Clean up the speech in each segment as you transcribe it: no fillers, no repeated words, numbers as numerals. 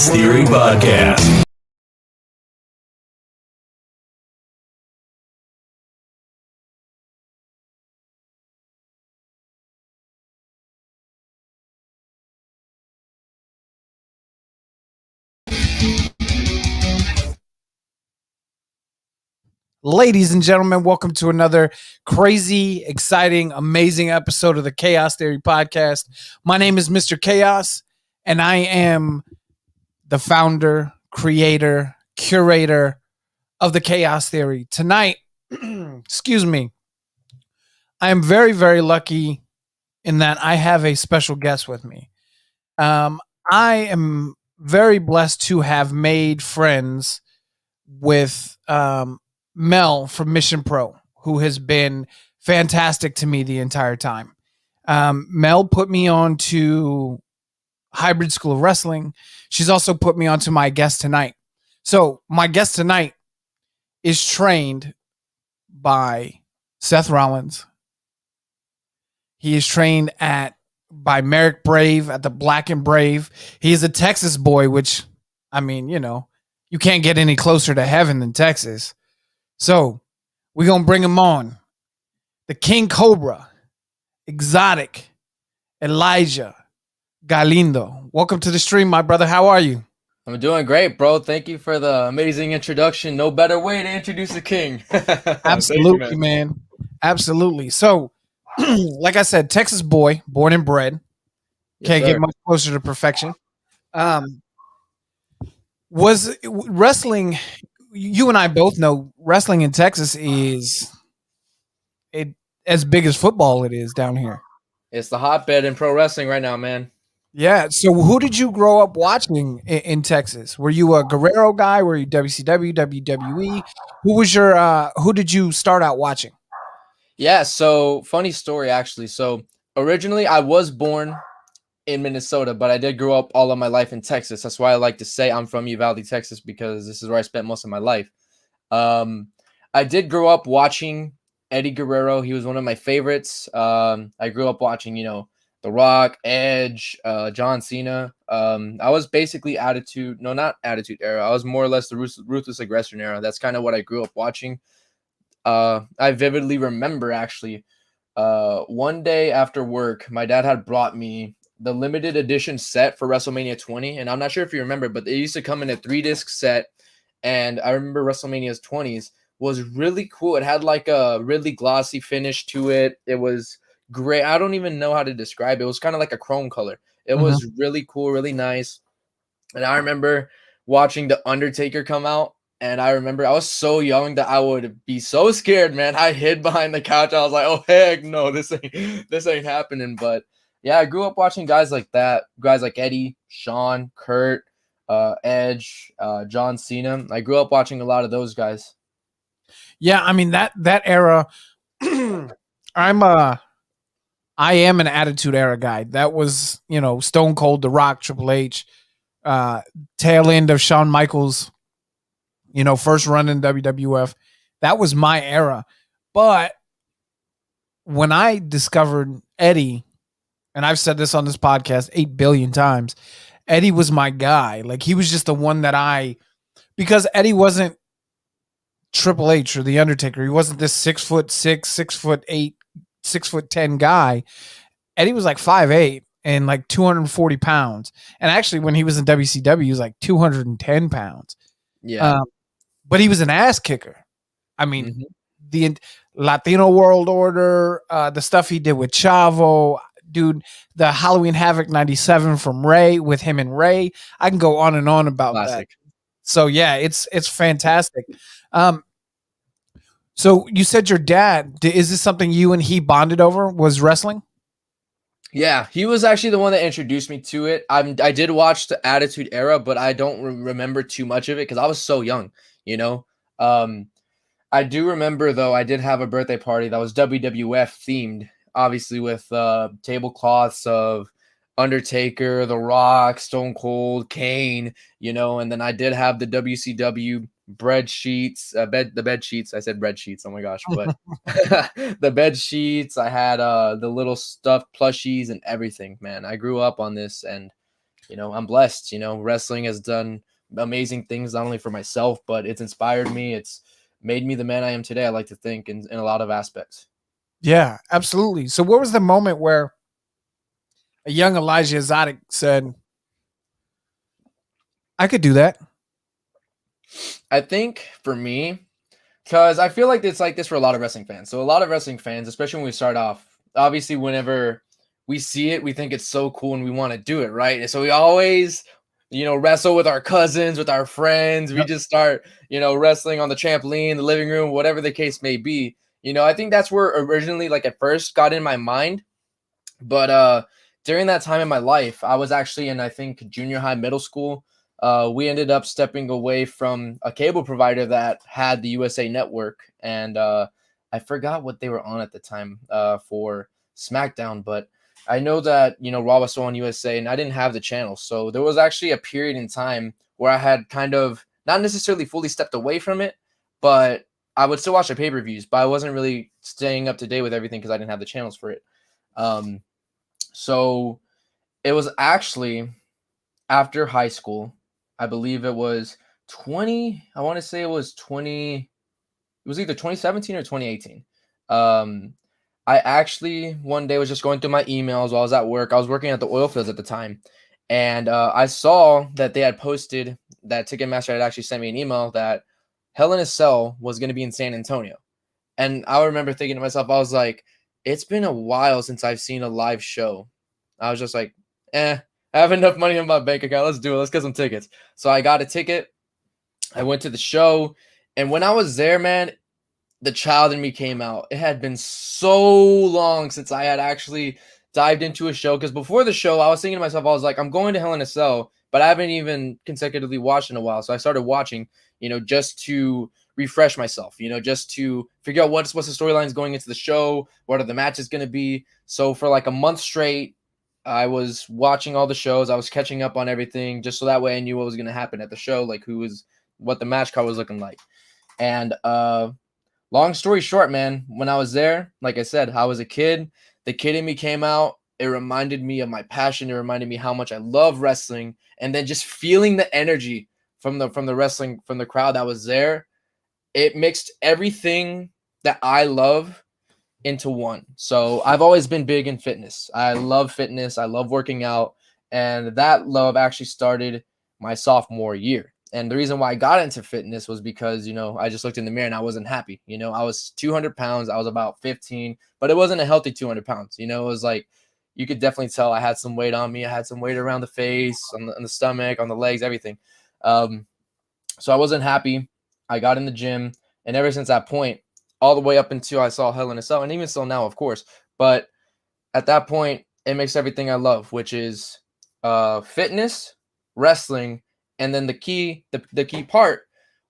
Chaos Theory Podcast. Ladies and gentlemen, welcome to another crazy, exciting, amazing episode of the Chaos Theory Podcast. My name is Mr. Chaos, and I am the founder, creator, curator of the Chaos Theory. Tonight, excuse me, I am very, very lucky in that I have a special guest with me. I am very blessed to have made friends with Mel from Mission Pro, who has been fantastic to me the entire time. Mel put me on to Hybrid School of Wrestling. She's also put me on to my guest tonight. So my guest tonight is trained by Seth Rollins. He is trained by Merrick Brave at the Black and Brave. He is a Texas boy, which, I mean, you can't get any closer to heaven than Texas. So we're going to bring him on. The King Cobra, Exotic, Elijah Galindo. Welcome to the stream, my brother. How are you? I'm doing great, bro. Thank you for the amazing introduction. No better way to introduce the king. Absolutely, man. Absolutely. So, like I said, Texas boy, born and bred. Can't get much closer to perfection. Was wrestling, you and I both know wrestling in Texas is as big as football it is down here. It's the hotbed in pro wrestling right now, man. Yeah. So who did you grow up watching in Texas? Were you a Guerrero guy? Were you WCW, WWE? Who did you start out watching? Yeah. So funny story, actually. So originally I was born in Minnesota, but I did grow up all of my life in Texas. That's why I like to say I'm from Uvalde, Texas, because this is where I spent most of my life. I did grow up watching Eddie Guerrero. He was one of my favorites. I grew up watching, The Rock, Edge, John Cena. I was basically not Attitude Era. I was more or less the Ruthless Aggression era. That's kind of what I grew up watching. I vividly remember, actually, one day after work, my dad had brought me the limited edition set for WrestleMania 20. And I'm not sure if you remember, but they used to come in a 3-disc set. And I remember WrestleMania's 20s was really cool. It had like a really glossy finish to it. It was great. I don't even know how to describe it. It was kind of like a chrome color. It was really cool, really nice. And I remember watching The Undertaker come out. And I remember I was so young that I would be so scared, man. I hid behind the couch. I was like, oh, heck no, this ain't happening. But yeah, I grew up watching guys like that, guys like Eddie, Shawn, Kurt, Edge, John Cena. I grew up watching a lot of those guys. Yeah, I mean that era. I am an Attitude Era guy. That was, Stone Cold, The Rock, Triple H, tail end of Shawn Michaels, first run in WWF. That was my era. But when I discovered Eddie, and I've said this on this podcast 8 billion times, Eddie was my guy. Like, he was just the one because Eddie wasn't Triple H or The Undertaker. He wasn't this 6'6", 6'8", 6'10" guy. Eddie was like 5'8" and like 240 pounds. And actually, when he was in WCW, he was like 210 pounds. Yeah. But he was an ass kicker. I mean, the Latino World Order, the stuff he did with Chavo, dude, the Halloween Havoc 97 from Ray with him and Ray. I can go on and on about that. So yeah, it's fantastic. So you said your dad, is this something you and he bonded over, was wrestling? Yeah, he was actually the one that introduced me to it. I did watch the Attitude Era, but I don't remember too much of it because I was so young, I do remember, though, I did have a birthday party that was WWF themed, obviously with tablecloths of Undertaker, The Rock, Stone Cold, Kane, and then I did have the WCW bed sheets. I said bread sheets. Oh my gosh. But the bed sheets, I had the little stuffed plushies and everything, man. I grew up on this, and I'm blessed. Wrestling has done amazing things, not only for myself, but it's inspired me. It's made me the man I am today. I like to think in a lot of aspects. Yeah, absolutely. So what was the moment where a young Elijah Exotic said, I could do that? I think for me, because I feel like it's like this for a lot of wrestling fans. So a lot of wrestling fans, especially when we start off, obviously whenever we see it, we think it's so cool and we want to do it, right? And so we always, wrestle with our cousins, with our friends. We Yep. just start, wrestling on the trampoline, the living room, whatever the case may be. I think that's where originally, like at first, got in my mind. But during that time in my life, I was actually in, I think, junior high, middle school. We ended up stepping away from a cable provider that had the USA Network, and I forgot what they were on at the time for SmackDown, but I know that Raw was still on USA, and I didn't have the channel, so there was actually a period in time where I had kind of not necessarily fully stepped away from it, but I would still watch the pay-per-views, but I wasn't really staying up to date with everything because I didn't have the channels for it. So it was actually after high school. I believe it was 20. I want to say it was 20. It was either 2017 or 2018. I actually one day was just going through my emails while I was at work. I was working at the oil fields at the time. And I saw that they had posted that Ticketmaster had actually sent me an email that Hell in a Cell was going to be in San Antonio. And I remember thinking to myself, I was like, it's been a while since I've seen a live show. I was just like, I have enough money in my bank account. Let's do it. Let's get some tickets. So I got a ticket. I went to the show. And when I was there, man, the child in me came out. It had been so long since I had actually dived into a show. Because before the show, I was thinking to myself, I was like, I'm going to Hell in a Cell, but I haven't even consecutively watched in a while. So I started watching, just to refresh myself, just to figure out what's the storylines going into the show, what are the matches going to be. So for like a month straight, I was watching all the shows. I was catching up on everything just so that way I knew what was going to happen at the show, like what the match card was looking like. And long story short, man, when I was there, like I said, I was a kid. The kid in me came out. It reminded me of my passion. It reminded me how much I love wrestling. And then just feeling the energy from the wrestling, from the crowd that was there, it mixed everything that I love into one. So I've always been big in fitness. I love fitness. I love working out. And that love actually started my sophomore year. And the reason why I got into fitness was because, I just looked in the mirror and I wasn't happy. I was 200 pounds. I was about 15, but it wasn't a healthy 200 pounds. It was like, you could definitely tell I had some weight on me. I had some weight around the face, on the stomach, on the legs, everything. So I wasn't happy. I got in the gym. And ever since that point, all the way up until I saw Hell in a Cell, and even still now, of course. But at that point, it makes everything I love, which is fitness, wrestling, and then the key part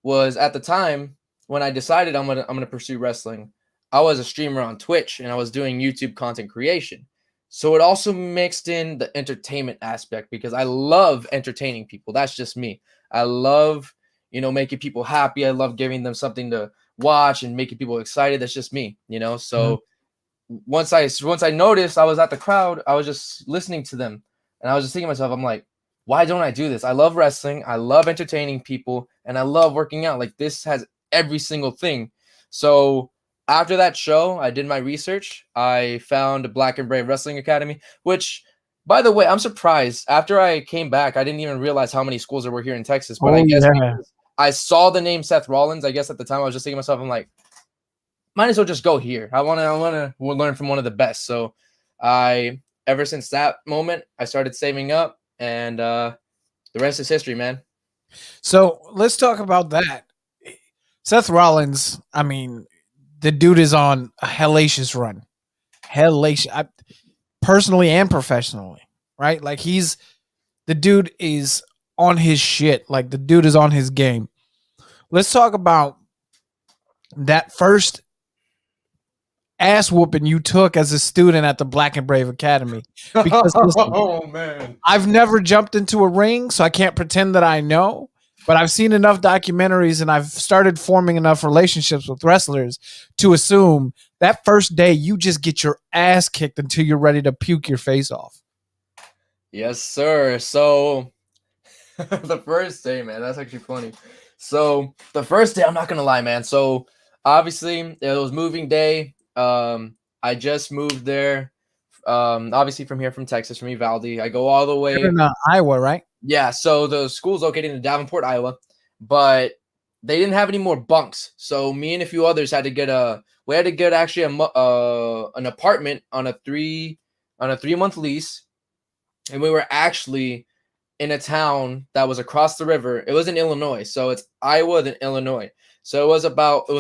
was at the time when I decided I'm gonna pursue wrestling. I was a streamer on Twitch and I was doing YouTube content creation, so it also mixed in the entertainment aspect because I love entertaining people. That's just me. I love making people happy. I love giving them something to watch and making people excited. That's just me. So once I noticed I was at the crowd, I was just listening to them and I was just thinking to myself, I'm like, why don't I do this? I love wrestling, I love entertaining people, and I love working out. Like, this has every single thing. So after that show, I did my research. I found Black and Brave Wrestling Academy, which, by the way, I'm surprised. After I came back, I didn't even realize how many schools there were here in Texas. But I guess because I saw the name Seth Rollins, I guess at the time I was just thinking to myself, I'm like, might as well just go here. I want to learn from one of the best. So ever since that moment, I started saving up, and the rest is history, man. So let's talk about that. Seth Rollins, I mean, the dude is on a hellacious run. Hellacious. Personally and professionally, right? Like, the dude is on his shit. Like, the dude is on his game. Let's talk about that first ass whooping you took as a student at the Black and Brave Academy. Because listen, oh man, I've never jumped into a ring, so I can't pretend that I know. But I've seen enough documentaries and I've started forming enough relationships with wrestlers to assume that first day you just get your ass kicked until you're ready to puke your face off. Yes, sir. So the first day, man, that's actually funny. So the first day, I'm not gonna lie, man. So obviously it was moving day. I just moved there. Obviously from here, from Texas, from Uvalde. I go all the You're way. in Iowa, right? Yeah. So the school's located in Davenport, Iowa, but they didn't have any more bunks. So me and a few others had to get a. We had to get actually an apartment on a 3-month lease, and we were actually in a town that was across the river. It was in Illinois. So it's Iowa, then Illinois. So it was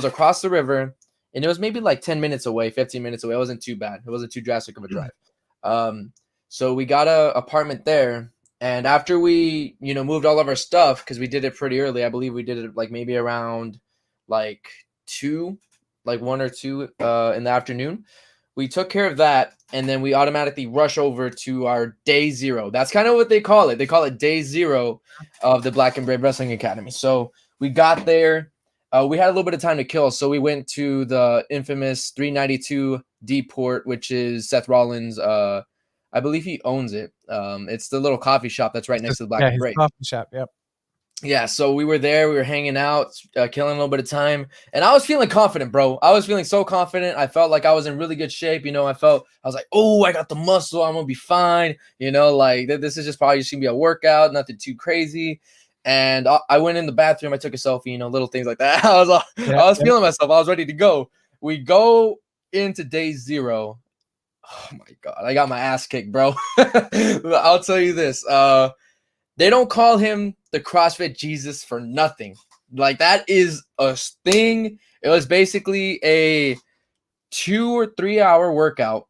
across the river, and it was maybe like 10 minutes away, 15 minutes away. It wasn't too bad. It wasn't too drastic of a drive. Um, so we got a apartment there. And after we, moved all of our stuff, because we did it pretty early, I believe we did it like maybe around like 2, like 1 or 2 in the afternoon. We took care of that, and then we automatically rush over to our day 0. That's kind of what they call it. They call it day 0 of the Black and Brave Wrestling Academy. So we got there. We had a little bit of time to kill, so we went to the infamous 392 D Port, which is Seth Rollins. I believe he owns it. It's the little coffee shop that's right next to the Black and His Brave. coffee shop. Yep. Yeah, so we were there, we were hanging out, killing a little bit of time, and I was feeling confident, bro. I was feeling so confident. I felt like I was in really good shape. I was like, oh, I got the muscle. I'm gonna be fine. Like this is just probably just gonna be a workout, nothing too crazy. And I went in the bathroom. I took a selfie. Little things like that. I Yeah. was feeling myself. I was ready to go. We go into day 0. Oh my god, I got my ass kicked, bro. I'll tell you this. They don't call him the CrossFit Jesus for nothing. Like, that is a thing. It was basically a 2 or 3 hour workout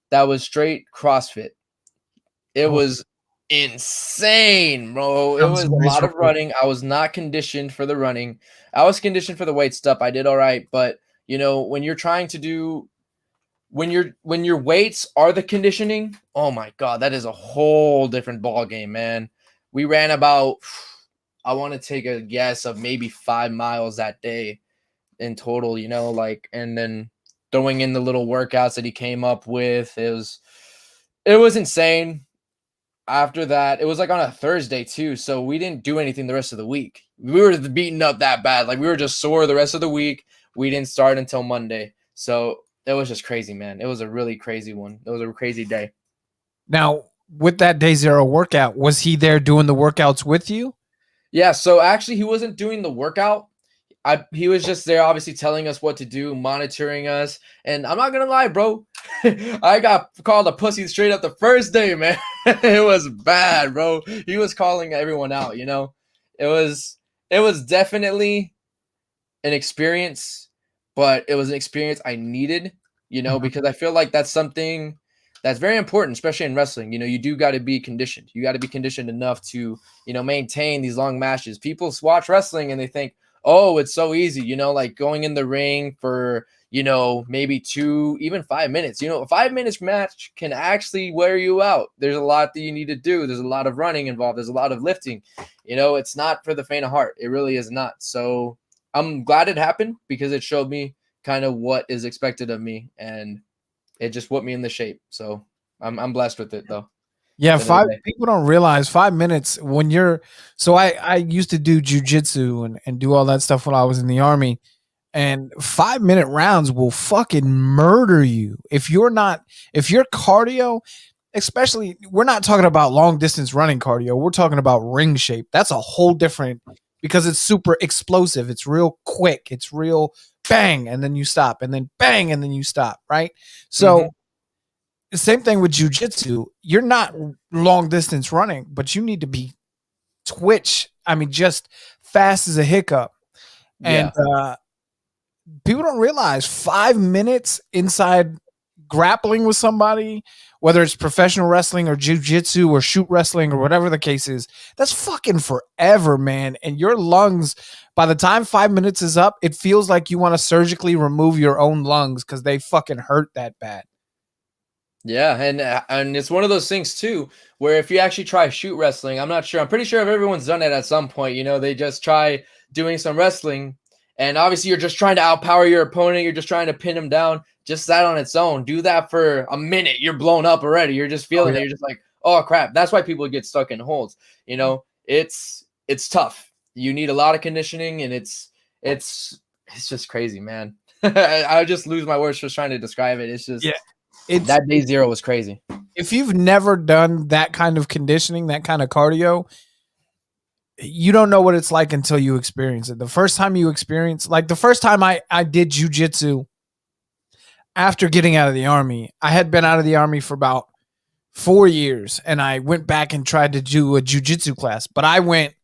that was straight CrossFit. It Oh, was insane, bro. It sounds was a lot of miserable. running. I was not conditioned for the running. I was conditioned for the weight stuff. I did all right, but when you're trying to do when your weights are the conditioning, oh my god, that is a whole different ball game, man. We ran about, I want to take a guess of maybe 5 miles that day in total, and then throwing in the little workouts that he came up with. It was insane. After that, it was like on a Thursday too, so we didn't do anything the rest of the week. We were beaten up that bad. Like, we were just sore the rest of the week. We didn't start until Monday. So it was just crazy, man. It was a really crazy one. It was a crazy day. Now, with that day 0 workout, was he there doing the workouts with you? Yeah, so actually he wasn't doing the workout. He was just there, obviously telling us what to do, monitoring us. And I'm not gonna lie, bro. I got called a pussy straight up the first day, man. It was bad, bro. He was calling everyone out. It was definitely an experience, but it was an experience I needed. Mhm. Because I feel like that's something that's very important, especially in wrestling. You do got to be conditioned. You got to be conditioned enough to maintain these long matches. People watch wrestling and they think, oh, it's so easy, like going in the ring for, maybe 2, even 5 minutes. A 5 minutes match can actually wear you out. There's a lot that you need to do. There's a lot of running involved. There's a lot of lifting. It's not for the faint of heart. It really is not. So I'm glad it happened because it showed me kind of what is expected of me, and it just put me in the shape. So I'm blessed with it, though. Yeah, At the end of five the day. people don't realize 5 minutes when you're so I used to do jujitsu and do all that stuff when I was in the army. And 5 minute rounds will fucking murder you. If your cardio, especially we're not talking about long distance running cardio, we're talking about ring shape. That's a whole different because it's super explosive. It's real quick. It's real bang and then you stop and then bang and then you stop, right? Mm-hmm. So the same thing with jujitsu. You're not long distance running, but you need to be twitch. I mean, just fast as a hiccup. And Yeah. people don't realize 5 minutes inside grappling with somebody, whether it's professional wrestling or jujitsu or shoot wrestling or whatever the case is, that's fucking forever, man. And your lungs, by the time 5 minutes is up, it feels like you want to surgically remove your own lungs because they fucking hurt that bad. Yeah, and it's one of those things too, where if you actually try shoot wrestling, I'm not sure. I'm pretty sure if everyone's done it at some point. They just try doing some wrestling, and obviously you're just trying to outpower your opponent. You're just trying to pin him down. Just that on its own, do that for a minute, you're blown up already. You're just Oh feeling yeah. it. You're just like, oh crap. That's why people get stuck in holds. You know, it's tough. You need a lot of conditioning, and it's just crazy, man. I just lose my words just trying to describe it. It's just Yeah. It's that day zero was crazy. if you've never done that kind of conditioning, that kind of cardio, you don't know what it's like until you experience it. The first time you experience, like the first time I did jujitsu after getting out of the army, I had been out of the army for about 4 years, and I went back and tried to do a jujitsu class, but I went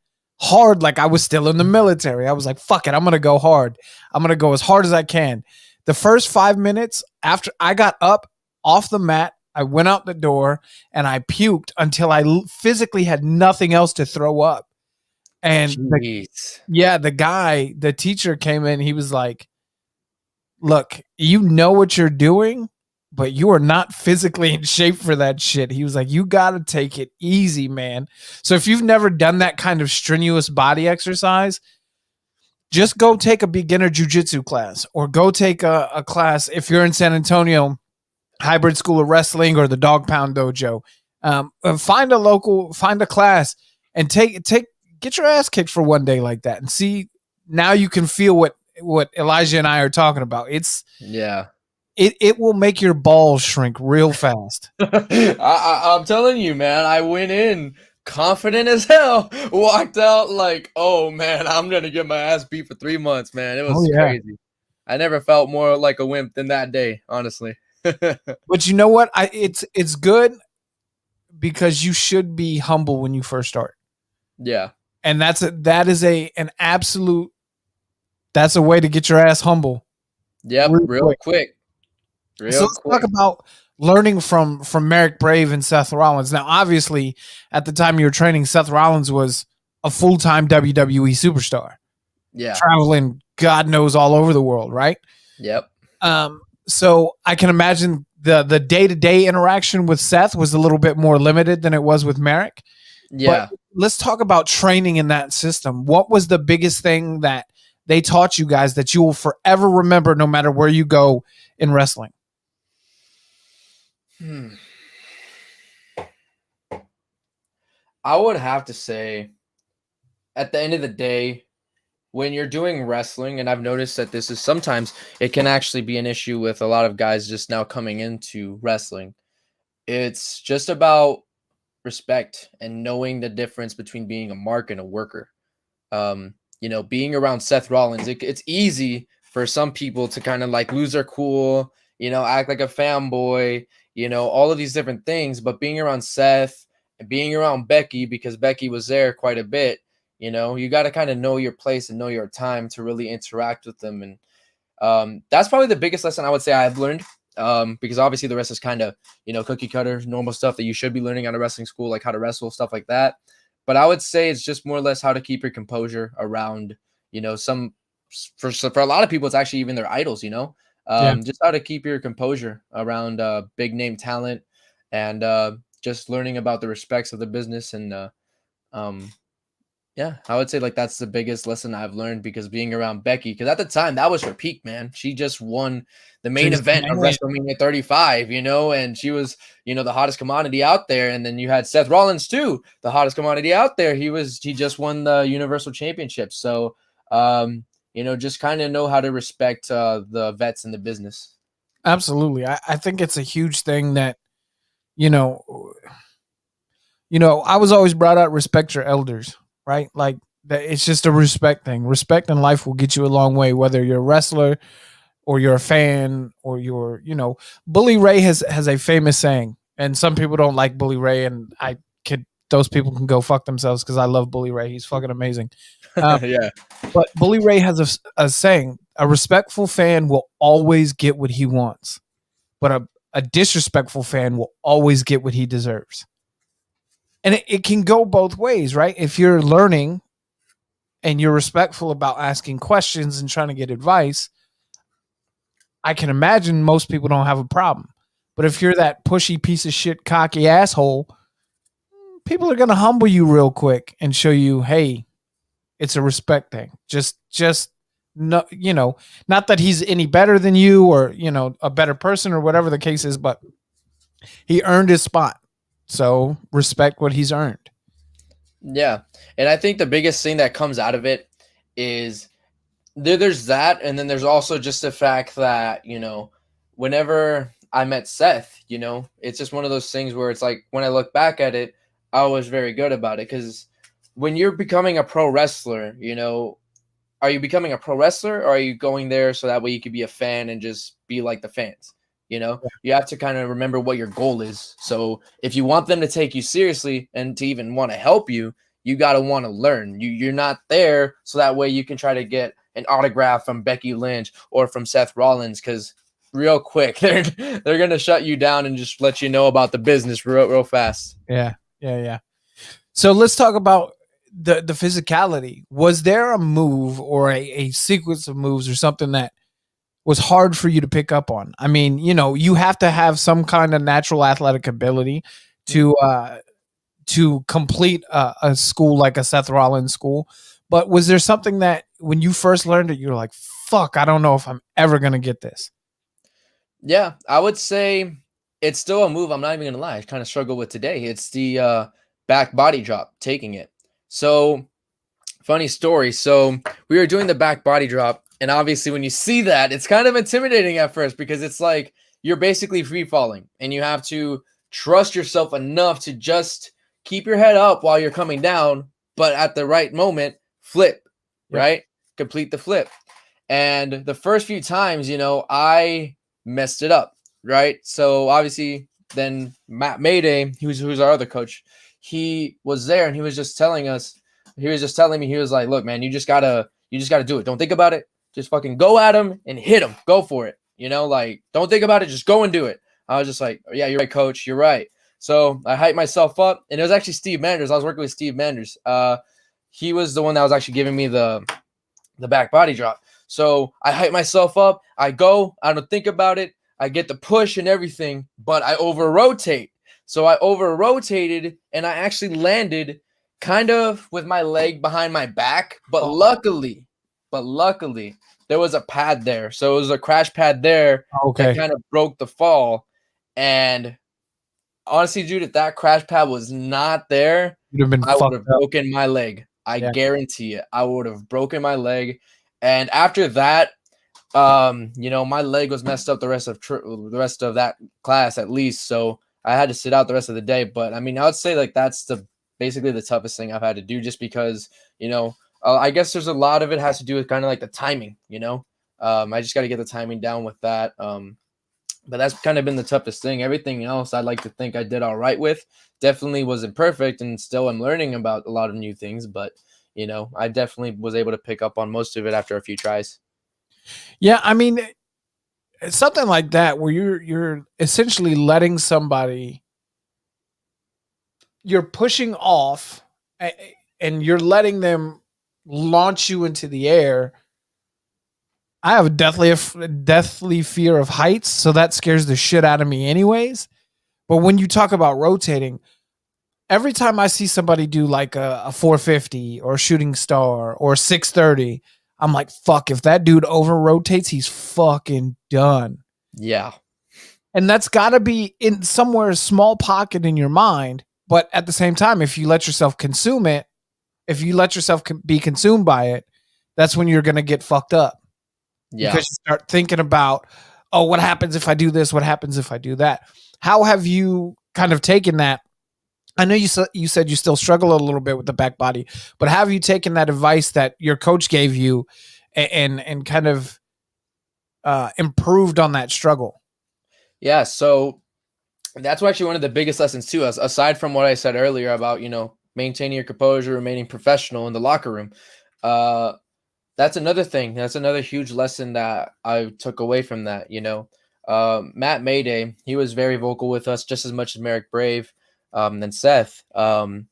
hard like I was still in the military. I was like, fuck it, I'm gonna go hard. I'm gonna go as hard as I can. The first 5 minutes after I got up off the mat, I went out the door and I puked until I physically had nothing else to throw up. And the teacher came in. He was like, look, you know what you're doing, but you are not physically in shape for that shit. He was like, you got to take it easy, man. So if you've never done that kind of strenuous body exercise, just go take a beginner jujitsu class, or go take a class if you're in San Antonio, Hybrid School of Wrestling or the Dog Pound Dojo. Find a class and get your ass kicked for one day like that, and see, now you can feel what Elijah and I are talking about. It will make your balls shrink real fast. I'm telling you, man, I went in confident as hell, walked out like, oh man, I'm gonna get my ass beat for 3 months, man. It was crazy. I never felt more like a wimp than that day, honestly. But you know what? It's good, because you should be humble when you first start. Yeah. And that's an absolute, that's a way to get your ass humble. Yep, real quick. So let's talk about learning from Merrick Brave and Seth Rollins. Now, obviously, at the time you were training, Seth Rollins was a full-time WWE superstar. Yeah. Traveling God knows all over the world, right? Yep. So I can imagine the day-to-day interaction with Seth was a little bit more limited than it was with Merrick. Yeah. But let's talk about training in that system. What was the biggest thing that they taught you guys that you will forever remember, no matter where you go in wrestling? I would have to say, at the end of the day, when you're doing wrestling, and I've noticed that this is sometimes, it can actually be an issue with a lot of guys just now coming into wrestling. It's just about respect and knowing the difference between being a mark and a worker. Being around Seth Rollins, it's easy for some people to kind of like lose their cool, act like a fanboy, all of these different things. But being around Seth and being around Becky, because Becky was there quite a bit, you got to kind of know your place and know your time to really interact with them. And that's probably the biggest lesson I would say I've learned, because obviously the rest is kind of, cookie cutter, normal stuff that you should be learning out of wrestling school, like how to wrestle, stuff like that. But I would say it's just more or less how to keep your composure around, for a lot of people, it's actually even their idols, just how to keep your composure around big name talent, and just learning about the respects of the business. And I would say like that's the biggest lesson I've learned, because being around Becky, because at the time that was her peak, man. She just won the main event of WrestleMania 35, and she was, the hottest commodity out there. And then you had Seth Rollins too, the hottest commodity out there. He just won the Universal Championship. So, just kind of know how to respect the vets in the business. Absolutely. I think it's a huge thing that, I was always brought up, respect your elders, right? Like it's just a respect thing. Respect in life will get you a long way, whether you're a wrestler or you're a fan or you're, Bully Ray has a famous saying, and some people don't like Bully Ray, and those people can go fuck themselves, because I love Bully Ray. He's fucking amazing. Yeah. But Bully Ray has a saying: a respectful fan will always get what he wants, but a disrespectful fan will always get what he deserves. And it can go both ways, right? If you're learning and you're respectful about asking questions and trying to get advice, I can imagine most people don't have a problem. But if you're that pushy piece of shit, cocky asshole, people are going to humble you real quick and show you, hey, it's a respect thing. Just no, not that he's any better than you or, a better person or whatever the case is, but he earned his spot. So respect what he's earned. Yeah. And I think the biggest thing that comes out of it is there's that. And then there's also just the fact that, whenever I met Seth, it's just one of those things where it's like when I look back at it, I was very good about it. Because when you're becoming a pro wrestler, are you becoming a pro wrestler or are you going there so that way you could be a fan and just be like the fans? You have to kind of remember what your goal is. So if you want them to take you seriously and to even want to help you, you got to want to learn. You're not there so that way you can try to get an autograph from Becky Lynch or from Seth Rollins, because real quick they're gonna shut you down and just let you know about the business real fast. Yeah. So let's talk about the physicality. Was there a move or a sequence of moves or something that was hard for you to pick up on? I mean, you have to have some kind of natural athletic ability to complete a school like a Seth Rollins school. But was there something that when you first learned it, you're like, fuck, I don't know if I'm ever going to get this? Yeah, I would say it's still a move. I'm not even gonna lie. I kind of struggle with today. It's the back body drop, taking it. So funny story. So we were doing the back body drop, and obviously when you see that, it's kind of intimidating at first because it's like you're basically free falling, and you have to trust yourself enough to just keep your head up while you're coming down, but at the right moment, flip, Yep. right? Complete the flip. And the first few times, I messed it up, right? So obviously, then Matt Mayday, who's our other coach, he was there and he was just telling me, he was like, "Look, man, you just gotta do it. Don't think about it. Just fucking go at him and hit him. Go for it. Like don't think about it. Just go and do it." I was just like, "Yeah, you're right, coach. You're right." So I hyped myself up, and it was actually Steve Manders. I was working with Steve Manders. He was the one that was actually giving me the back body drop. So I hype myself up. I go. I don't think about it. I get the push and everything, but I over rotate. So I over rotated and I actually landed kind of with my leg behind my back. But luckily, there was a pad there. So it was a crash pad there that kind of broke the fall. And honestly, dude, if that crash pad was not there, You'd have been I would fucked have up. broken my leg. I guarantee it. I would have broken my leg. And after that, my leg was messed up the rest of that class at least. So I had to sit out the rest of the day. But I mean, I would say like that's basically the toughest thing I've had to do, just because I guess there's a lot of it has to do with kind of like the timing. I just got to get the timing down with that. But that's kind of been the toughest thing. Everything else I'd like to think I did all right with. Definitely wasn't perfect, and still I'm learning about a lot of new things. But I definitely was able to pick up on most of it after a few tries. Yeah, I mean, it's something like that where you're essentially letting somebody, you're pushing off, and you're letting them launch you into the air. I have deathly fear of heights, so that scares the shit out of me anyways. But when you talk about rotating, every time I see somebody do like a 450 or a shooting star or 630, I'm like, fuck, if that dude over rotates, he's fucking done. Yeah. And that's got to be in somewhere a small pocket in your mind. But at the same time, if you let yourself consume it, if you let yourself be consumed by it, that's when you're going to get fucked up. Yeah. Because you start thinking about, oh, what happens if I do this? What happens if I do that? How have you kind of taken that? I know you said you still struggle a little bit with the back body, but have you taken that advice that your coach gave you and kind of improved on that struggle? Yeah, so that's actually one of the biggest lessons too, aside from what I said earlier about, maintaining your composure, remaining professional in the locker room. That's another thing. That's another huge lesson that I took away from that. Matt Mayday, he was very vocal with us, just as much as Merrick Brave, and Seth. One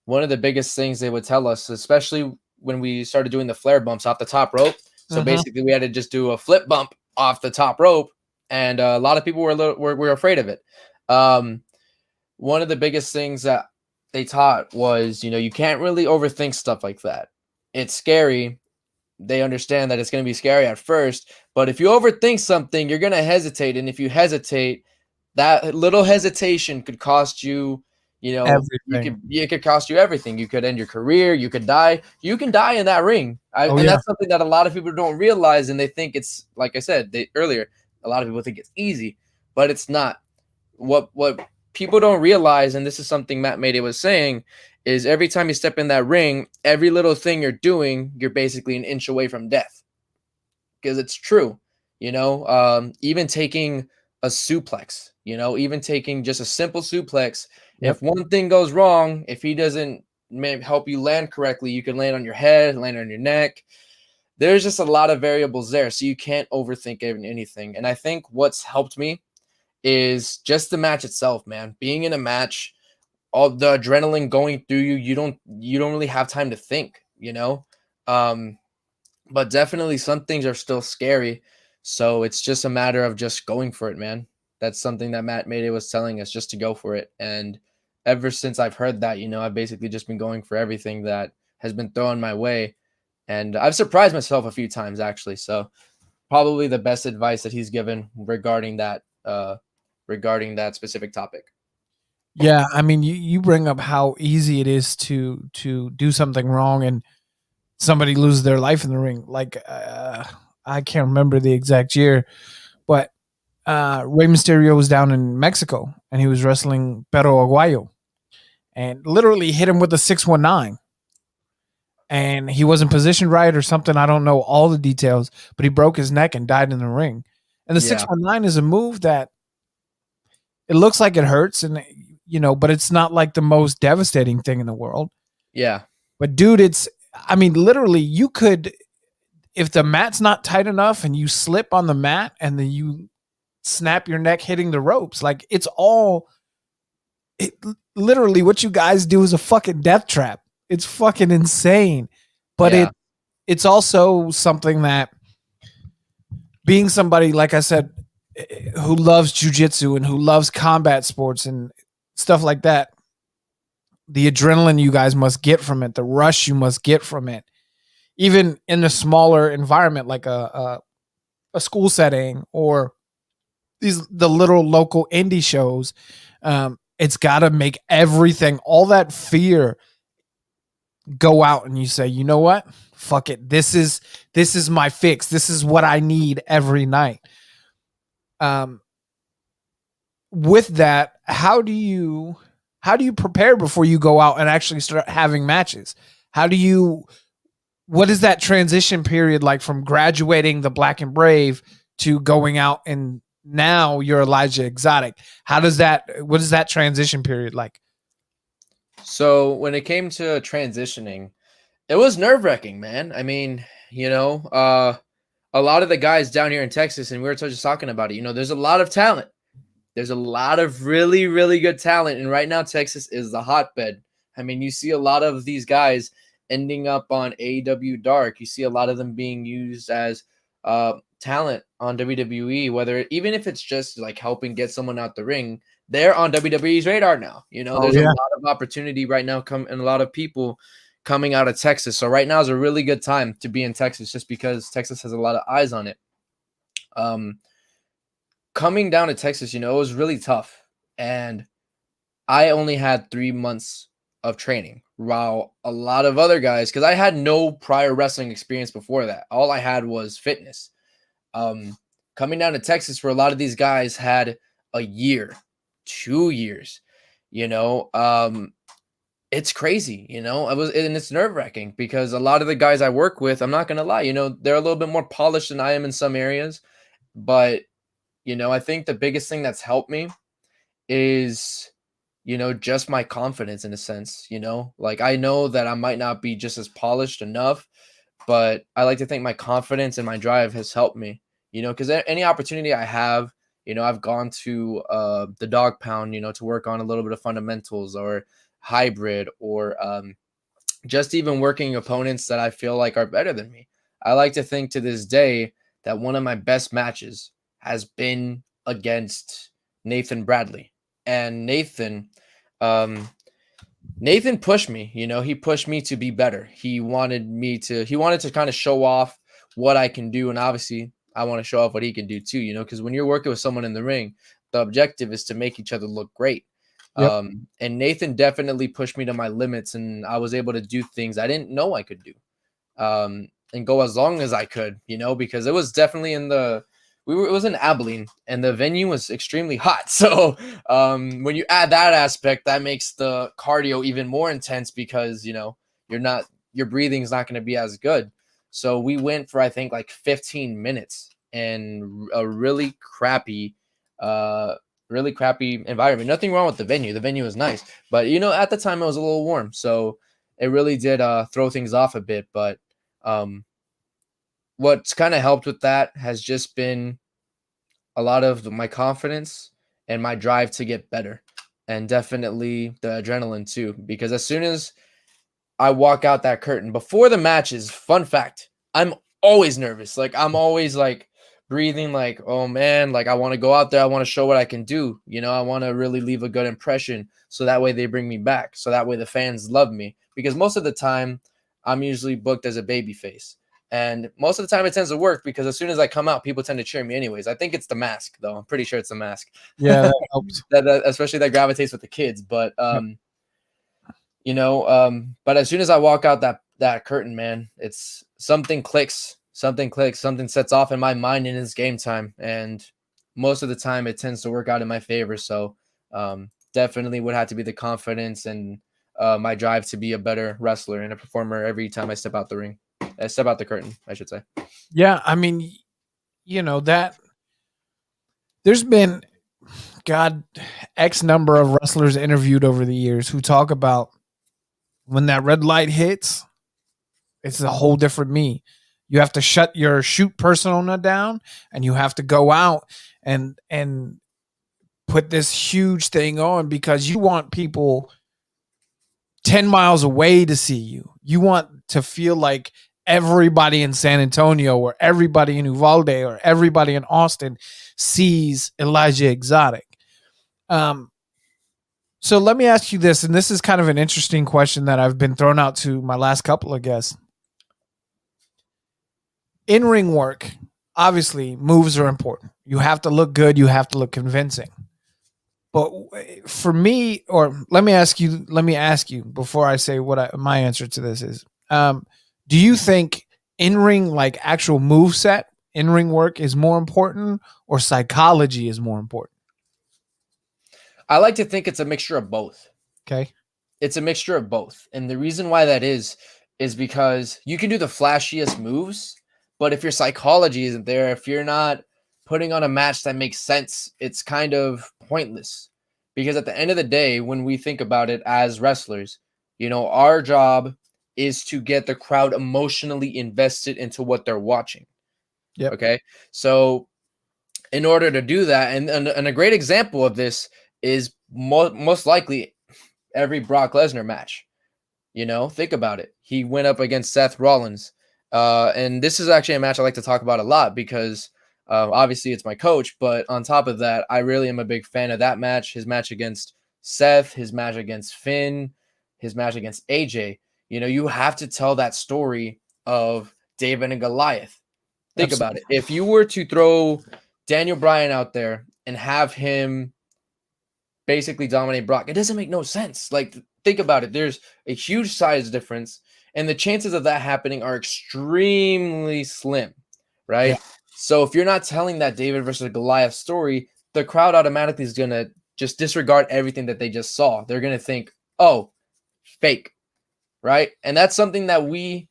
of the biggest things they would tell us, especially when we started doing the flare bumps off the top rope. So basically, we had to just do a flip bump off the top rope, and a lot of people were afraid of it. One of the biggest things that they taught was, you can't really overthink stuff like that. It's scary. They understand that it's going to be scary at first, but if you overthink something, you're going to hesitate. And if you hesitate, that little hesitation could cost you, You know, Everything. it could cost you everything. You could end your career. You could die. You can die in that ring. Oh And yeah. that's something that a lot of people don't realize, and they think it's like I said earlier. A lot of people think it's easy, but it's not. What people don't realize, and this is something Matt Mayday was saying, is every time you step in that ring, every little thing you're doing, you're basically an inch away from death. Because it's true, even taking a suplex, even taking just a simple suplex. Yep. If one thing goes wrong, if he doesn't help you land correctly, you can land on your head, land on your neck. There's just a lot of variables there, so you can't overthink anything. And I think what's helped me is just the match itself, man. Being in a match, all the adrenaline going through you, you don't really have time to think, but definitely some things are still scary. So it's just a matter of just going for it, man. That's something that Matt Mayday was telling us, just to go for it. And ever since I've heard that, I've basically just been going for everything that has been thrown my way. And I've surprised myself a few times, actually. So probably the best advice that he's given regarding that specific topic. Yeah, I mean, you bring up how easy it is to do something wrong and somebody loses their life in the ring. Like I can't remember the exact year, but Rey Mysterio was down in Mexico and he was wrestling Perro Aguayo and literally hit him with a 619. And he wasn't positioned right or something. I don't know all the details, but he broke his neck and died in the ring. And the Yeah. 619 is a move that it looks like it hurts, and but it's not like the most devastating thing in the world. Yeah. But dude, I mean, literally, you could, if the mat's not tight enough and you slip on the mat and then you snap your neck hitting the ropes, like literally what you guys do is a fucking death trap. It's fucking insane. But Yeah. it's also something that, being somebody, like I said, who loves jujitsu and who loves combat sports and stuff like that, the adrenaline you guys must get from it, the rush you must get from it, even in a smaller environment like a school setting or the little local indie shows, it's got to make everything, all that fear, go out, and you say, you know what, fuck it, this is my fix, this is what I need every night. With that, how do you prepare before you go out and actually start having matches? What is that transition period like from graduating the Black and Brave to going out and now you're Elijah Exotic? What is that transition period like? So when it came to transitioning, it was nerve-wracking, man. I mean, a lot of the guys down here in Texas, and we were just talking about it, there's a lot of talent. There's a lot of really, really good talent. And right now, Texas is the hotbed. I mean, you see a lot of these guys ending up on AEW Dark. You see a lot of them being used as talent on WWE, even if it's just like helping get someone out the ring, they're on WWE's radar now. There's a lot of opportunity right now and a lot of people coming out of Texas. So right now is a really good time to be in Texas, just because Texas has a lot of eyes on it. Coming down to Texas, it was really tough. And I only had 3 months of training, while a lot of other guys, because I had no prior wrestling experience before that. All I had was fitness. Coming down to Texas, where a lot of these guys had a year, 2 years, it's crazy, and it's nerve-wracking because a lot of the guys I work with, I'm not going to lie, they're a little bit more polished than I am in some areas. But, I think the biggest thing that's helped me is, just my confidence in a sense, like I know that I might not be just as polished enough, but I like to think my confidence and my drive has helped me, because any opportunity I have, I've gone to the dog pound, to work on a little bit of fundamentals or hybrid or just even working opponents that I feel like are better than me. I like to think to this day that one of my best matches has been against Nathan Bradley. And Nathan pushed me, he pushed me to be better. He wanted to kind of show off what I can do. And obviously I want to show off what he can do too, because when you're working with someone in the ring, the objective is to make each other look great. Yep. And Nathan definitely pushed me to my limits, and I was able to do things I didn't know I could do, and go as long as I could, because it was definitely it was in Abilene, and the venue was extremely hot. So when you add that aspect, that makes the cardio even more intense because your breathing is not going to be as good. So we went for I think like 15 minutes and a really crappy environment. Nothing wrong with the venue. The venue was nice, but at the time it was a little warm, so it really did throw things off a bit. But what's kind of helped with that has just been a lot of my confidence and my drive to get better, and definitely the adrenaline too. Because as soon as I walk out that curtain before the matches, fun fact, I'm always nervous. Like I'm always like breathing like, oh man, like I want to go out there. I want to show what I can do. I want to really leave a good impression. So that way they bring me back. So that way the fans love me. Because most of the time I'm usually booked as a baby face. And most of the time it tends to work because as soon as I come out, people tend to cheer me anyways. I think it's the mask though. I'm pretty sure it's the mask. Yeah, that helps. that especially that gravitates with the kids. But but as soon as I walk out that curtain, man, it's something clicks, something sets off in my mind, and it's game time. And most of the time it tends to work out in my favor. So definitely would have to be the confidence and my drive to be a better wrestler and a performer every time I step out the ring. I step out the curtain, I should say. Yeah, I mean, that there's been X number of wrestlers interviewed over the years who talk about when that red light hits, it's a whole different me. You have to shut your shoot persona down, and you have to go out and put this huge thing on because you want people 10 miles away to see you. You want to feel like everybody in San Antonio or everybody in Uvalde or everybody in Austin sees Elijah Exotic. So let me ask you this, and this is kind of an interesting question that I've been thrown out to my last couple of guests. In-ring work, obviously, moves are important. You have to look good. You have to look convincing. But for me, or let me ask you before I say what my answer to this is. Do you think in-ring, like actual move set, in-ring work is more important, or psychology is more important? I like to think it's a mixture of both. Okay. It's a mixture of both. And the reason why that is because you can do the flashiest moves, but if your psychology isn't there, if you're not putting on a match that makes sense, it's kind of pointless. Because at the end of the day, when we think about it as wrestlers, our job is to get the crowd emotionally invested into what they're watching. Yep. Okay. So in order to do that, and a great example of this is most likely every Brock Lesnar match. Think about it. He went up against Seth Rollins. And this is actually a match I like to talk about a lot because obviously it's my coach. But on top of that, I really am a big fan of that match. His match against Seth, his match against Finn, his match against AJ. You have to tell that story of David and Goliath. Think about it. If you were to throw Daniel Bryan out there and have him basically dominate Brock, it doesn't make no sense. Like, think about it. There's a huge size difference, and the chances of that happening are extremely slim, right? Yeah. So if you're not telling that David versus Goliath story, the crowd automatically is going to just disregard everything that they just saw. They're going to think, oh, fake, right? And that's something that we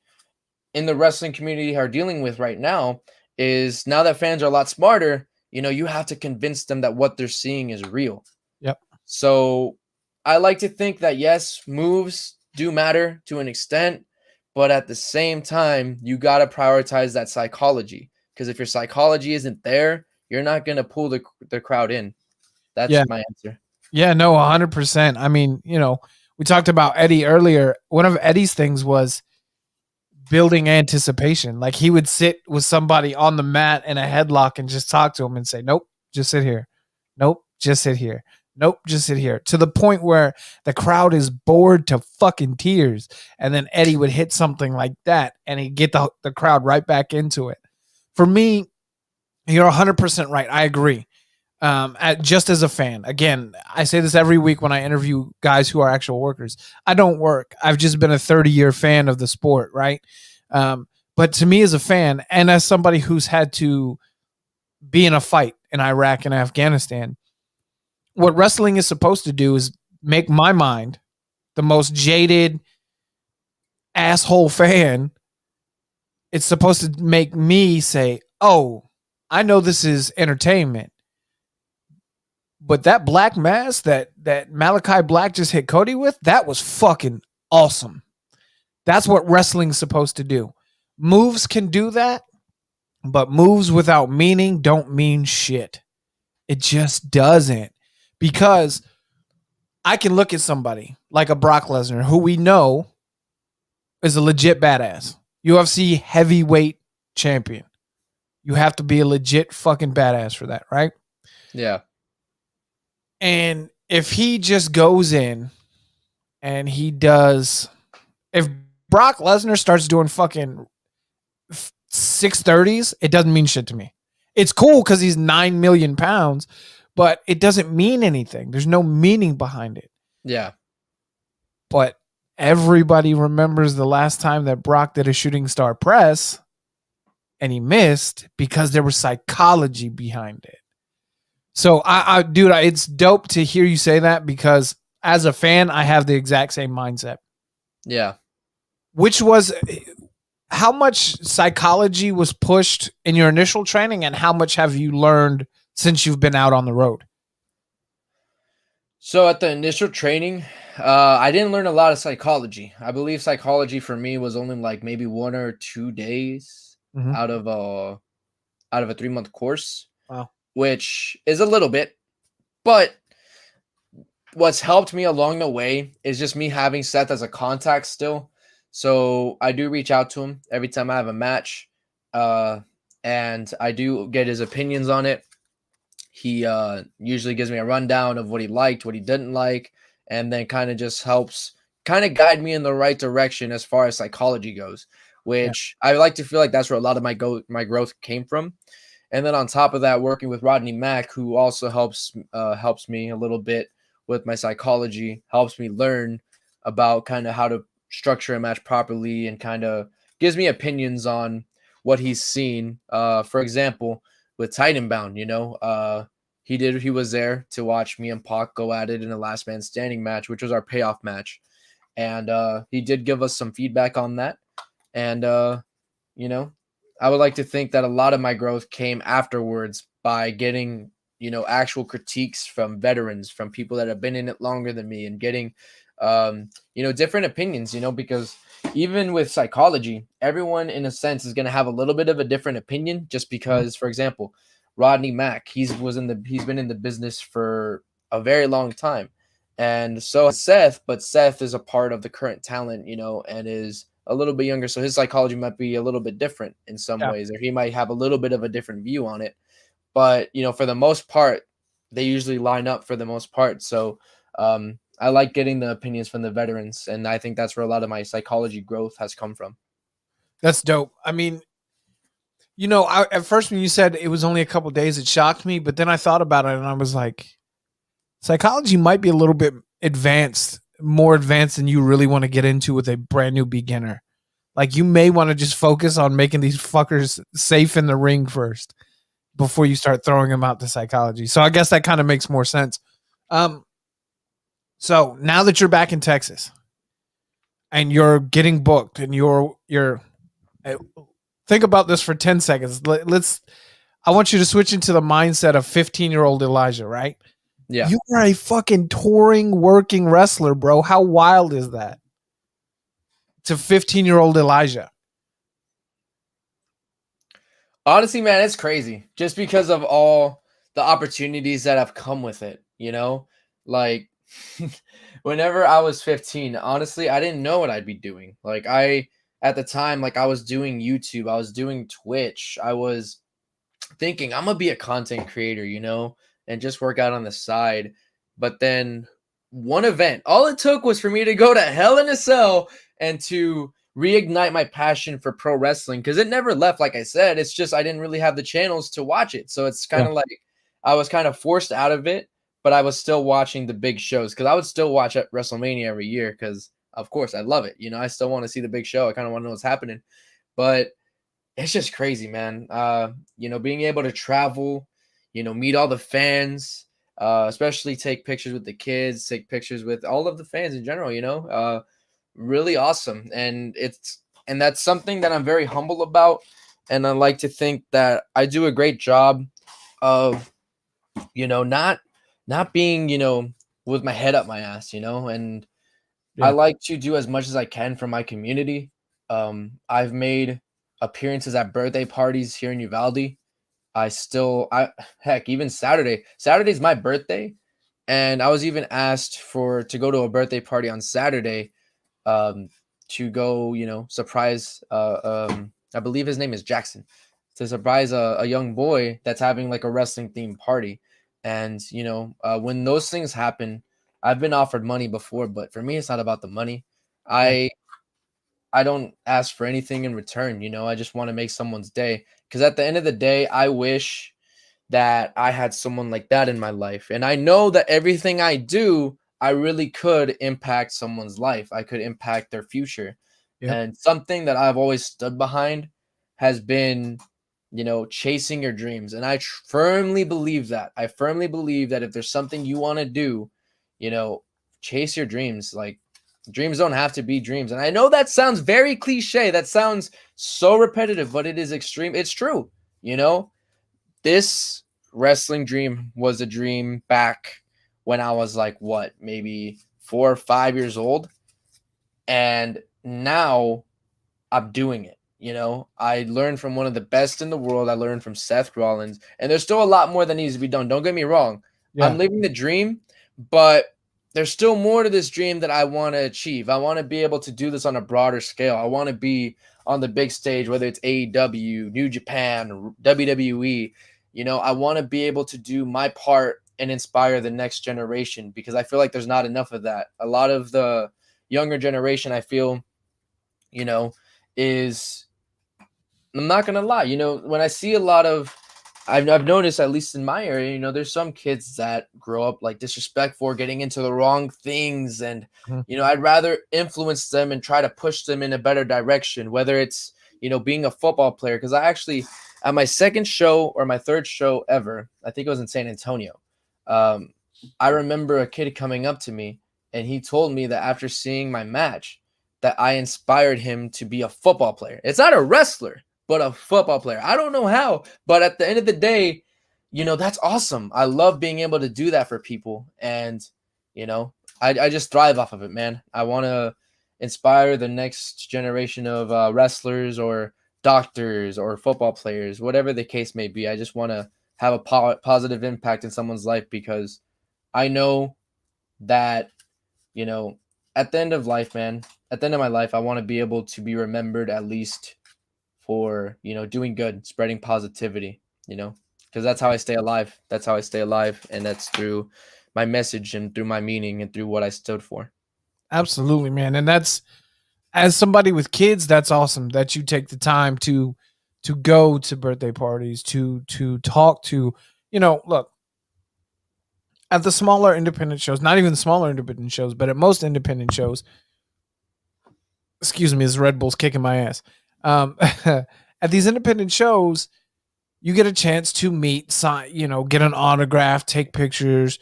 in the wrestling community are dealing with right now. Is now that fans are a lot smarter, you have to convince them that what they're seeing is real. Yep. So I like to think that yes, moves do matter to an extent, but at the same time, you got to prioritize that psychology, because if your psychology isn't there, you're not going to pull the crowd in. That's my answer. Yeah, no, 100%. I mean, we talked about Eddie earlier. One of Eddie's things was building anticipation. Like he would sit with somebody on the mat in a headlock and just talk to him and say, nope, just sit here. Nope, just sit here. Nope, just sit here. To the point where the crowd is bored to fucking tears. And then Eddie would hit something like that and he'd get the crowd right back into it. For me, you're 100% right. I agree. Just as a fan. Again, I say this every week when I interview guys who are actual workers. I don't work. I've just been a 30-year fan of the sport, right? But to me as a fan and as somebody who's had to be in a fight in Iraq and Afghanistan, what wrestling is supposed to do is make my mind, the most jaded asshole fan, it's supposed to make me say, oh, I know this is entertainment, but that black mask that Malachi Black just hit Cody with, that was fucking awesome. That's what wrestling's supposed to do. Moves can do that, but moves without meaning don't mean shit. It just doesn't. Because I can look at somebody like a Brock Lesnar, who we know is a legit badass. UFC heavyweight champion. You have to be a legit fucking badass for that, right? Yeah. And if he just goes in and he does, if Brock Lesnar starts doing fucking 630s, it doesn't mean shit to me. It's cool because he's 9 million pounds, but it doesn't mean anything. There's no meaning behind it. Yeah. But everybody remembers the last time that Brock did a shooting star press and he missed because there was psychology behind it. So dude, it's dope to hear you say that because as a fan, I have the exact same mindset. Yeah. Which was how much psychology was pushed in your initial training and how much have you learned since you've been out on the road? So at the initial training, I didn't learn a lot of psychology. I believe psychology for me was only like maybe 1 or 2 days out of a 3-month course. Wow. Which is a little bit, but what's helped me along the way is just me having Seth as a contact still. So I do reach out to him every time I have a match, and I do get his opinions on it. He usually gives me a rundown of what he liked, what he didn't like, and then kind of just helps kind of guide me in the right direction as far as psychology goes, which I like to feel like that's where a lot of my growth came from. And then on top of that, working with Rodney Mack, who also helps me a little bit with my psychology, helps me learn about kind of how to structure a match properly and kind of gives me opinions on what he's seen. For example, with Titanbound, he was there to watch me and Pac go at it in a last man standing match, which was our payoff match. And he did give us some feedback on that. And, I would like to think that a lot of my growth came afterwards by getting, actual critiques from veterans, from people that have been in it longer than me and getting, different opinions, because even with psychology, everyone in a sense is going to have a little bit of a different opinion just because, for example, Rodney Mack, he's been in the business for a very long time. And so is Seth, but Seth is a part of the current talent, and is a little bit younger, so his psychology might be a little bit different in some ways, or he might have a little bit of a different view on it. But for the most part, they usually line up for the most part. So I like getting the opinions from the veterans, and I think that's where a lot of my psychology growth has come from. That's dope. I mean, at first when you said it was only a couple days, it shocked me, but then I thought about it and I was like, psychology might be a little bit more advanced than you really want to get into with a brand new beginner. Like you may want to just focus on making these fuckers safe in the ring first before you start throwing them out to psychology. So I guess that kind of makes more sense. So now that you're back in Texas and you're getting booked and you're think about this for 10 seconds. I want you to switch into the mindset of 15-year-old Elijah, right? Yeah. You are a fucking touring, working wrestler, bro. How wild is that? To 15-year-old Elijah. Honestly, man, it's crazy. Just because of all the opportunities that have come with it, Like, whenever I was 15, honestly, I didn't know what I'd be doing. Like, at the time, I was doing YouTube. I was doing Twitch. I was thinking, I'm going to be a content creator, and just work out on the side. But then one event, all it took was for me to go to Hell in a Cell and to reignite my passion for pro wrestling, because it never left. Like I said, it's just I didn't really have the channels to watch it. So it's kind of like I was kind of forced out of it, but I was still watching the big shows because I would still watch at WrestleMania every year because, of course, I love it. I still want to see the big show. I kind of want to know what's happening, but it's just crazy, man. Being able to travel, meet all the fans, especially take pictures with the kids, take pictures with all of the fans in general, really awesome. And that's something that I'm very humble about. And I like to think that I do a great job of, not being, with my head up my ass, and I Yeah. like to do as much as I can for my community. I've made appearances at birthday parties here in Uvalde. I heck, even Saturday. Saturday's my birthday, and I was even asked to go to a birthday party on Saturday, um, to go, surprise. I believe his name is Jackson, to surprise a young boy that's having like a wrestling themed party. And when those things happen, I've been offered money before, but for me, it's not about the money. Yeah. I don't ask for anything in return. I just want to make someone's day. Because at the end of the day, I wish that I had someone like that in my life. And I know that everything I do, I really could impact someone's life. I could impact their future. Yep. And something that I've always stood behind has been, chasing your dreams. And I firmly believe that. I firmly believe that if there's something you want to do, chase your dreams. Like, dreams don't have to be dreams. And I know that sounds very cliche. That sounds so repetitive, but it is extreme. It's true. This wrestling dream was a dream back when I was like, what, maybe 4 or 5 years old. And now I'm doing it. I learned from one of the best in the world. I learned from Seth Rollins, and there's still a lot more that needs to be done. Don't get me wrong. Yeah. I'm living the dream, but there's still more to this dream that I want to achieve. I want to be able to do this on a broader scale. I want to be on the big stage, whether it's AEW, New Japan, WWE. I want to be able to do my part and inspire the next generation, because I feel like there's not enough of that. A lot of the younger generation, I feel, is, I'm not gonna lie, when I see a lot of, I've noticed, at least in my area, there's some kids that grow up like disrespectful or getting into the wrong things, and Mhm. I'd rather influence them and try to push them in a better direction, whether it's being a football player. Because I actually, at my second show or my third show ever, I think it was in San Antonio, um, I remember a kid coming up to me, and he told me that after seeing my match, that I inspired him to be a football player. It's not a wrestler, but a football player. I don't know how, but at the end of the day, that's awesome. I love being able to do that for people. And, I just thrive off of it, man. I want to inspire the next generation of wrestlers or doctors or football players, whatever the case may be. I just want to have a positive impact in someone's life, because I know that, you know, at the end of life, man, at the end of my life, I want to be able to be remembered at least for, doing good, spreading positivity, because that's how I stay alive. That's how I stay alive. And that's through my message and through my meaning and through what I stood for. Absolutely, man. And that's, as somebody with kids, that's awesome that you take the time to go to birthday parties, to talk to, look, at the smaller independent shows, not even the smaller independent shows, but at most independent shows, excuse me, this Red Bull's kicking my ass. At these independent shows, you get a chance to meet, sign, get an autograph, take pictures,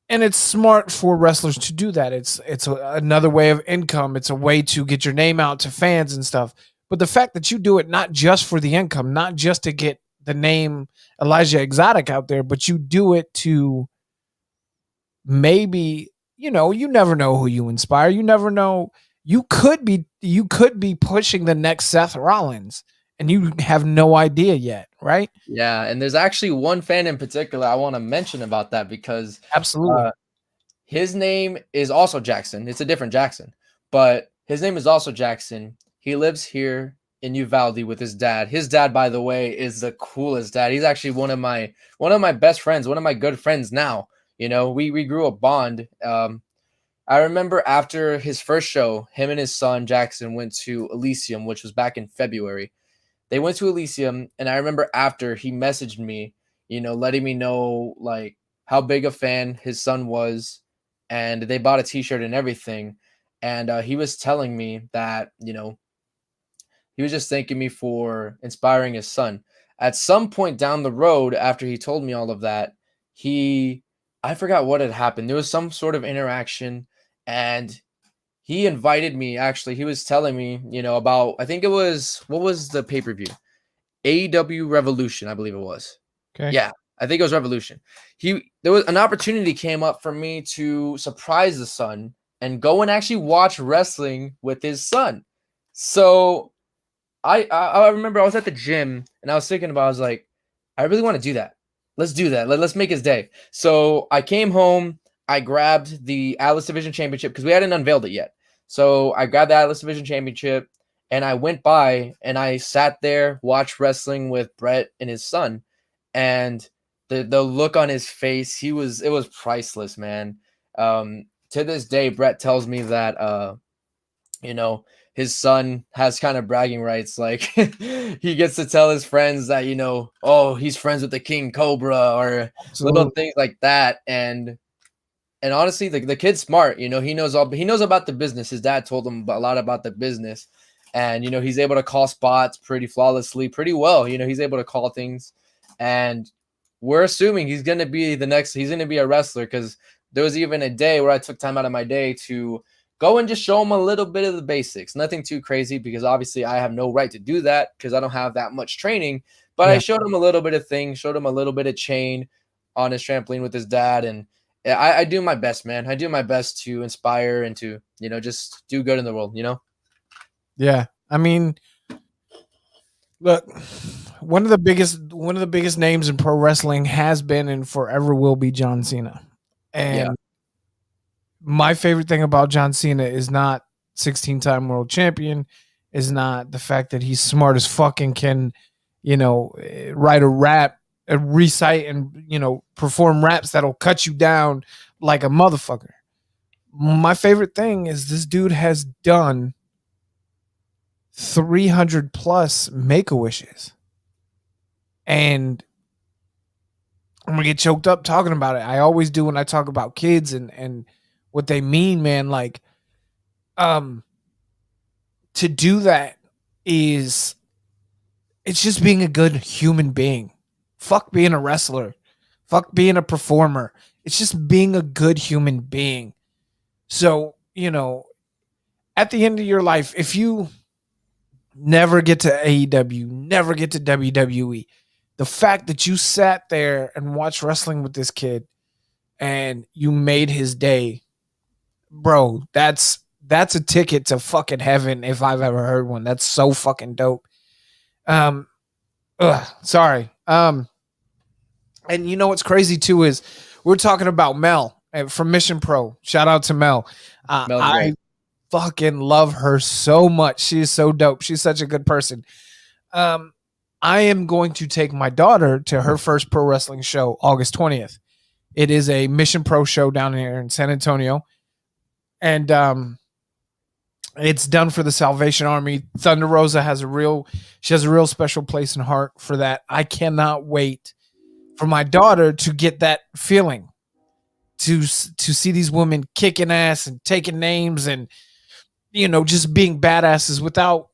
and it's smart for wrestlers to do that. Another way of income. It's a way to get your name out to fans and stuff. But the fact that you do it not just for the income, not just to get the name Elijah Exotic out there, but you do it to maybe, you never know who you inspire. You never know. You could be pushing the next Seth Rollins, and you have no idea yet, right? Yeah. And there's actually one fan in particular I want to mention about that, because Absolutely. his name is also Jackson. It's a different Jackson, but his name is also Jackson. He lives here in Uvalde with his dad. His dad, by the way, is the coolest dad. He's actually one of my best friends, one of my good friends now. We grew a bond. I remember after his first show, him and his son Jackson went to Elysium, which was back in February. They went to Elysium, and I remember after, he messaged me. letting me know like how big a fan his son was, and they bought a T-shirt and everything. And he was telling me that he was just thanking me for inspiring his son. At some point down the road, after he told me all of that, he I forgot what had happened. There was some sort of interaction, and he invited me. Actually, he was telling me, about, I think it was, what was the pay per view? AEW Revolution, I believe it was. Okay. Yeah, I think it was Revolution. There was an opportunity came up for me to surprise the son and go and actually watch wrestling with his son. So I remember I was at the gym and I was thinking about, I was like, I really want to do that. Let's do that. Let's make his day. So I came home, I grabbed the Atlas Division Championship because we hadn't unveiled it yet. So I grabbed the Atlas Division Championship and I went by and I sat there, watched wrestling with Brett and his son. And the look on his face, it was priceless, man. To this day, Brett tells me that you know, his son has kind of bragging rights. Like he gets to tell his friends that, oh, he's friends with the King Cobra or little Absolutely. things like that. And honestly, the kid's smart. He knows about the business. His dad told him a lot about the business. And he's able to call spots pretty flawlessly, pretty well. He's able to call things. And we're assuming he's going to be he's going to be a wrestler, because there was even a day where I took time out of my day to go and just show him a little bit of the basics. Nothing too crazy, because obviously I have no right to do that because I don't have that much training. But I Yeah. showed him a little bit of things, showed him a little bit of chain on his trampoline with his dad. And I do my best, man. I do my best to inspire and to, just do good in the world. Yeah. I mean, look, one of the biggest names in pro wrestling has been and forever will be John Cena. Yeah. And my favorite thing about John Cena is not 16-time world champion, is not the fact that he's smart as fuck and can, write a rap, recite and, perform raps that'll cut you down like a motherfucker. My favorite thing is this dude has done 300 plus make a wishes. And I'm gonna get choked up talking about it. I always do when I talk about kids and what they mean, man. Like, um, to do that is it's just being a good human being. Fuck being a wrestler. Fuck being a performer. It's just being a good human being. So, at the end of your life, if you never get to AEW, never get to WWE, the fact that you sat there and watched wrestling with this kid and you made his day, bro, that's a ticket to fucking heaven if I've ever heard one. That's so fucking dope. Um, sorry. And you know what's crazy too is we're talking about Mel from Mission Pro. Shout out to Mel. Mel's I great. fucking love her so much. She is so dope. She's such a good person. Um, I am going to take my daughter to her first pro wrestling show August 20th. It is a Mission Pro show down here in San Antonio. And it's done for the Salvation Army. Thunder Rosa has she has a real special place in heart for that. I cannot wait for my daughter to get that feeling, to see these women kicking ass and taking names and just being badasses without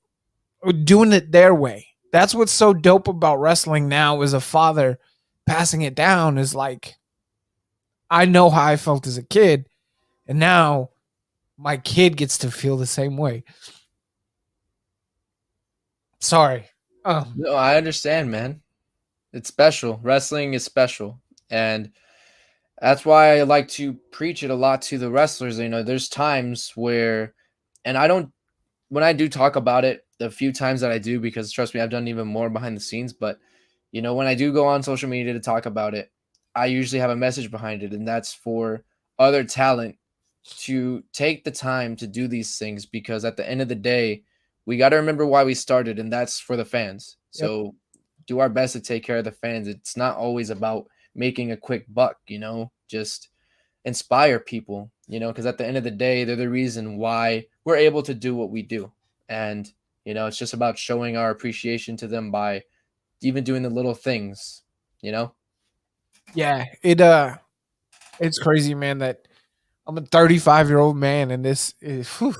doing it their way. That's what's so dope about wrestling now, as a father passing it down, is like, I know how I felt as a kid, and now my kid gets to feel the same way. Sorry. No, I understand, man. It's special. Wrestling is special. And that's why I like to preach it a lot to the wrestlers. There's times where, and I don't, when I do talk about it, the few times that I do, because trust me, I've done even more behind the scenes, but when I do go on social media to talk about it, I usually have a message behind it, and that's for other talent to take the time to do these things, because at the end of the day, we got to remember why we started, and that's for the fans. Yep. So do our best to take care of the fans. It's not always about making a quick buck, just inspire people, because at the end of the day, they're the reason why we're able to do what we do. And, it's just about showing our appreciation to them by even doing the little things, you know? Yeah, it's crazy, man, that I'm a 35-year-old man and this is whew.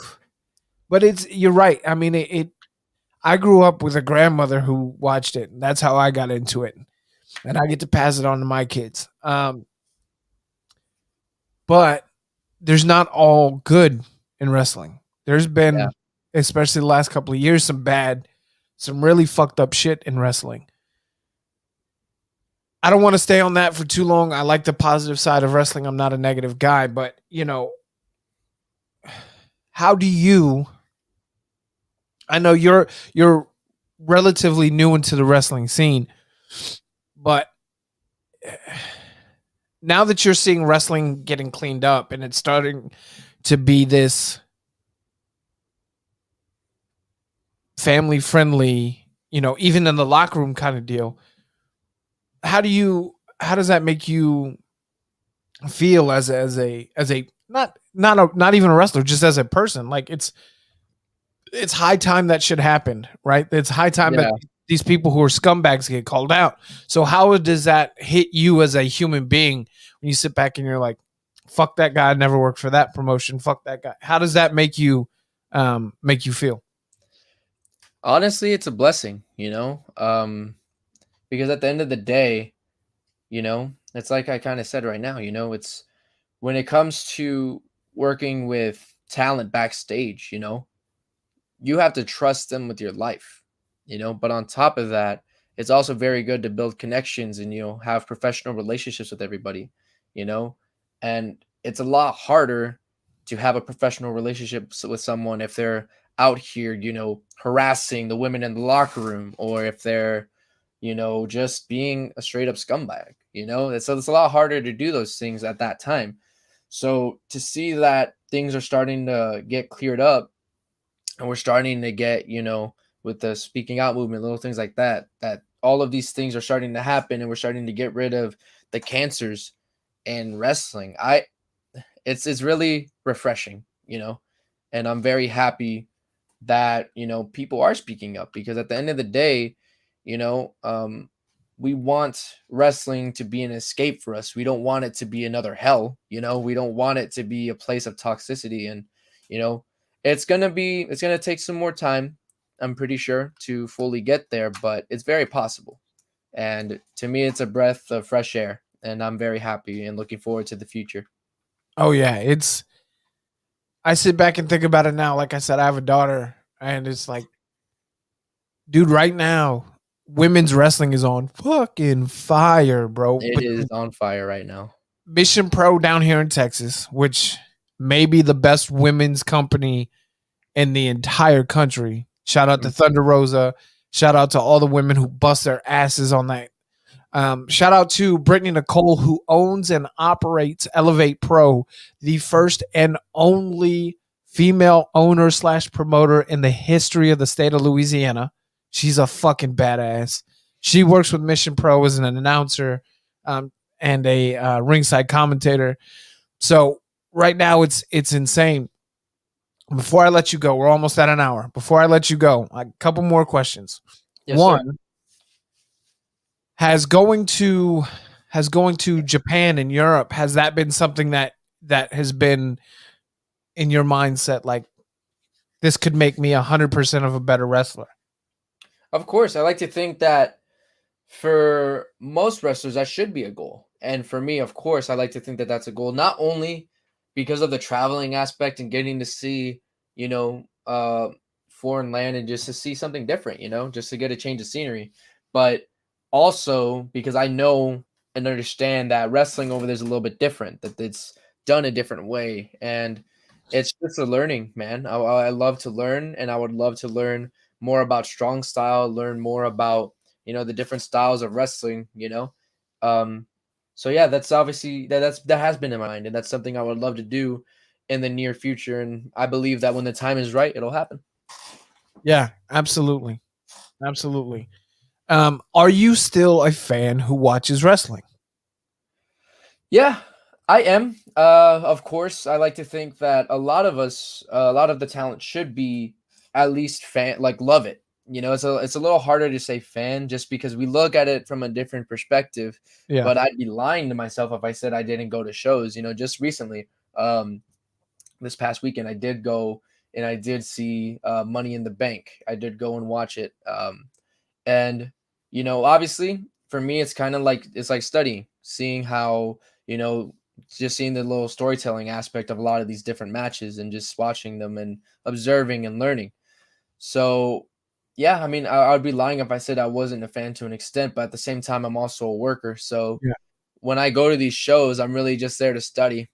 But it's you're right. I mean, it I grew up with a grandmother who watched it. And that's how I got into it. And I get to pass it on to my kids. But there's not all good in wrestling. There's Yeah. been, especially the last couple of years, some really fucked up shit in wrestling. I don't want to stay on that for too long. I like the positive side of wrestling. I'm not a negative guy, but how do you? I know you're relatively new into the wrestling scene, but now that you're seeing wrestling getting cleaned up and it's starting to be this family friendly, even in the locker room kind of deal, how does that make you feel as a not even a wrestler, just as a person? Like it's high time that should happen, right? It's high time that Yeah. these people who are scumbags get called out. So how does that hit you as a human being when you sit back and you're like, fuck that guy, I never worked for that promotion, fuck that guy? How does that make you feel? Honestly, it's a blessing, because at the end of the day, it's like I kind of said right now, it's when it comes to working with talent backstage, you have to trust them with your life, but on top of that, it's also very good to build connections and, have professional relationships with everybody, you know, and it's a lot harder to have a professional relationship with someone if they're out here, harassing the women in the locker room, or if they're, just being a straight up scumbag, so it's a lot harder to do those things at that time. So to see that things are starting to get cleared up, and we're starting to get, with the speaking out movement, little things like that, that all of these things are starting to happen, and we're starting to get rid of the cancers in wrestling. It's really refreshing, and I'm very happy that, people are speaking up, because at the end of the day, you know um we want wrestling to be an escape for us. We don't want it to be another hell. We don't want it to be a place of toxicity. And you know it's gonna take some more time, I'm pretty sure, to fully get there, but it's very possible. And to me, it's a breath of fresh air, and I'm very happy and looking forward to the future. Oh yeah, it's I sit back and think about it now. Like I said, I have a daughter, and it's like, dude, right now, women's wrestling is on fucking fire, bro. It But is on fire right now. Mission Pro down here in Texas, which may be the best women's company in the entire country. Shout out to Mm. Thunder Rosa. Shout out to all the women who bust their asses on that. Shout out to Brittany Nicole, who owns and operates Elevate Pro, the first and only female owner slash promoter in the history of the state of Louisiana. She's a fucking badass. She works with Mission Pro as an announcer, and a ringside commentator. So right now it's insane. Before I let you go, we're almost at an hour. Before I let you go, a couple more questions. Yes, sir. One, has going to Japan and Europe, has that been something that has been in your mindset, like this could make me 100% of a better wrestler? Of course, I like to think that for most wrestlers, that should be a goal. And for me, of course, I like to think that that's a goal, not only because of the traveling aspect and getting to see, you know, uh, foreign land, and just to see something different, just to get a change of scenery, but also because I know and understand that wrestling over there is a little bit different, that it's done a different way. And it's just a learning, man. I love to learn, and I would love to learn more about strong style, learn more about, the different styles of wrestling, um so yeah, that's obviously that has been in my mind, and that's something I would love to do in the near future, and I believe that when the time is right, it'll happen. Yeah, absolutely. Absolutely. Are you still a fan who watches wrestling? Yeah, I am. Of course, I like to think that a lot of us, a lot of the talent should be at least fan, like love it. it's a little harder to say fan just because we look at it from a different perspective. Yeah. But I'd be lying to myself if I said I didn't go to shows. Just recently, this past weekend, I did go and I did see Money in the Bank. I did go and watch it. And obviously for me, it's like studying, seeing how just seeing the little storytelling aspect of a lot of these different matches and just watching them and observing and learning. So, yeah, I mean, I would be lying if I said I wasn't a fan to an extent, but at the same time, I'm also a worker. So Yeah. when I go to these shows, I'm really just there to study.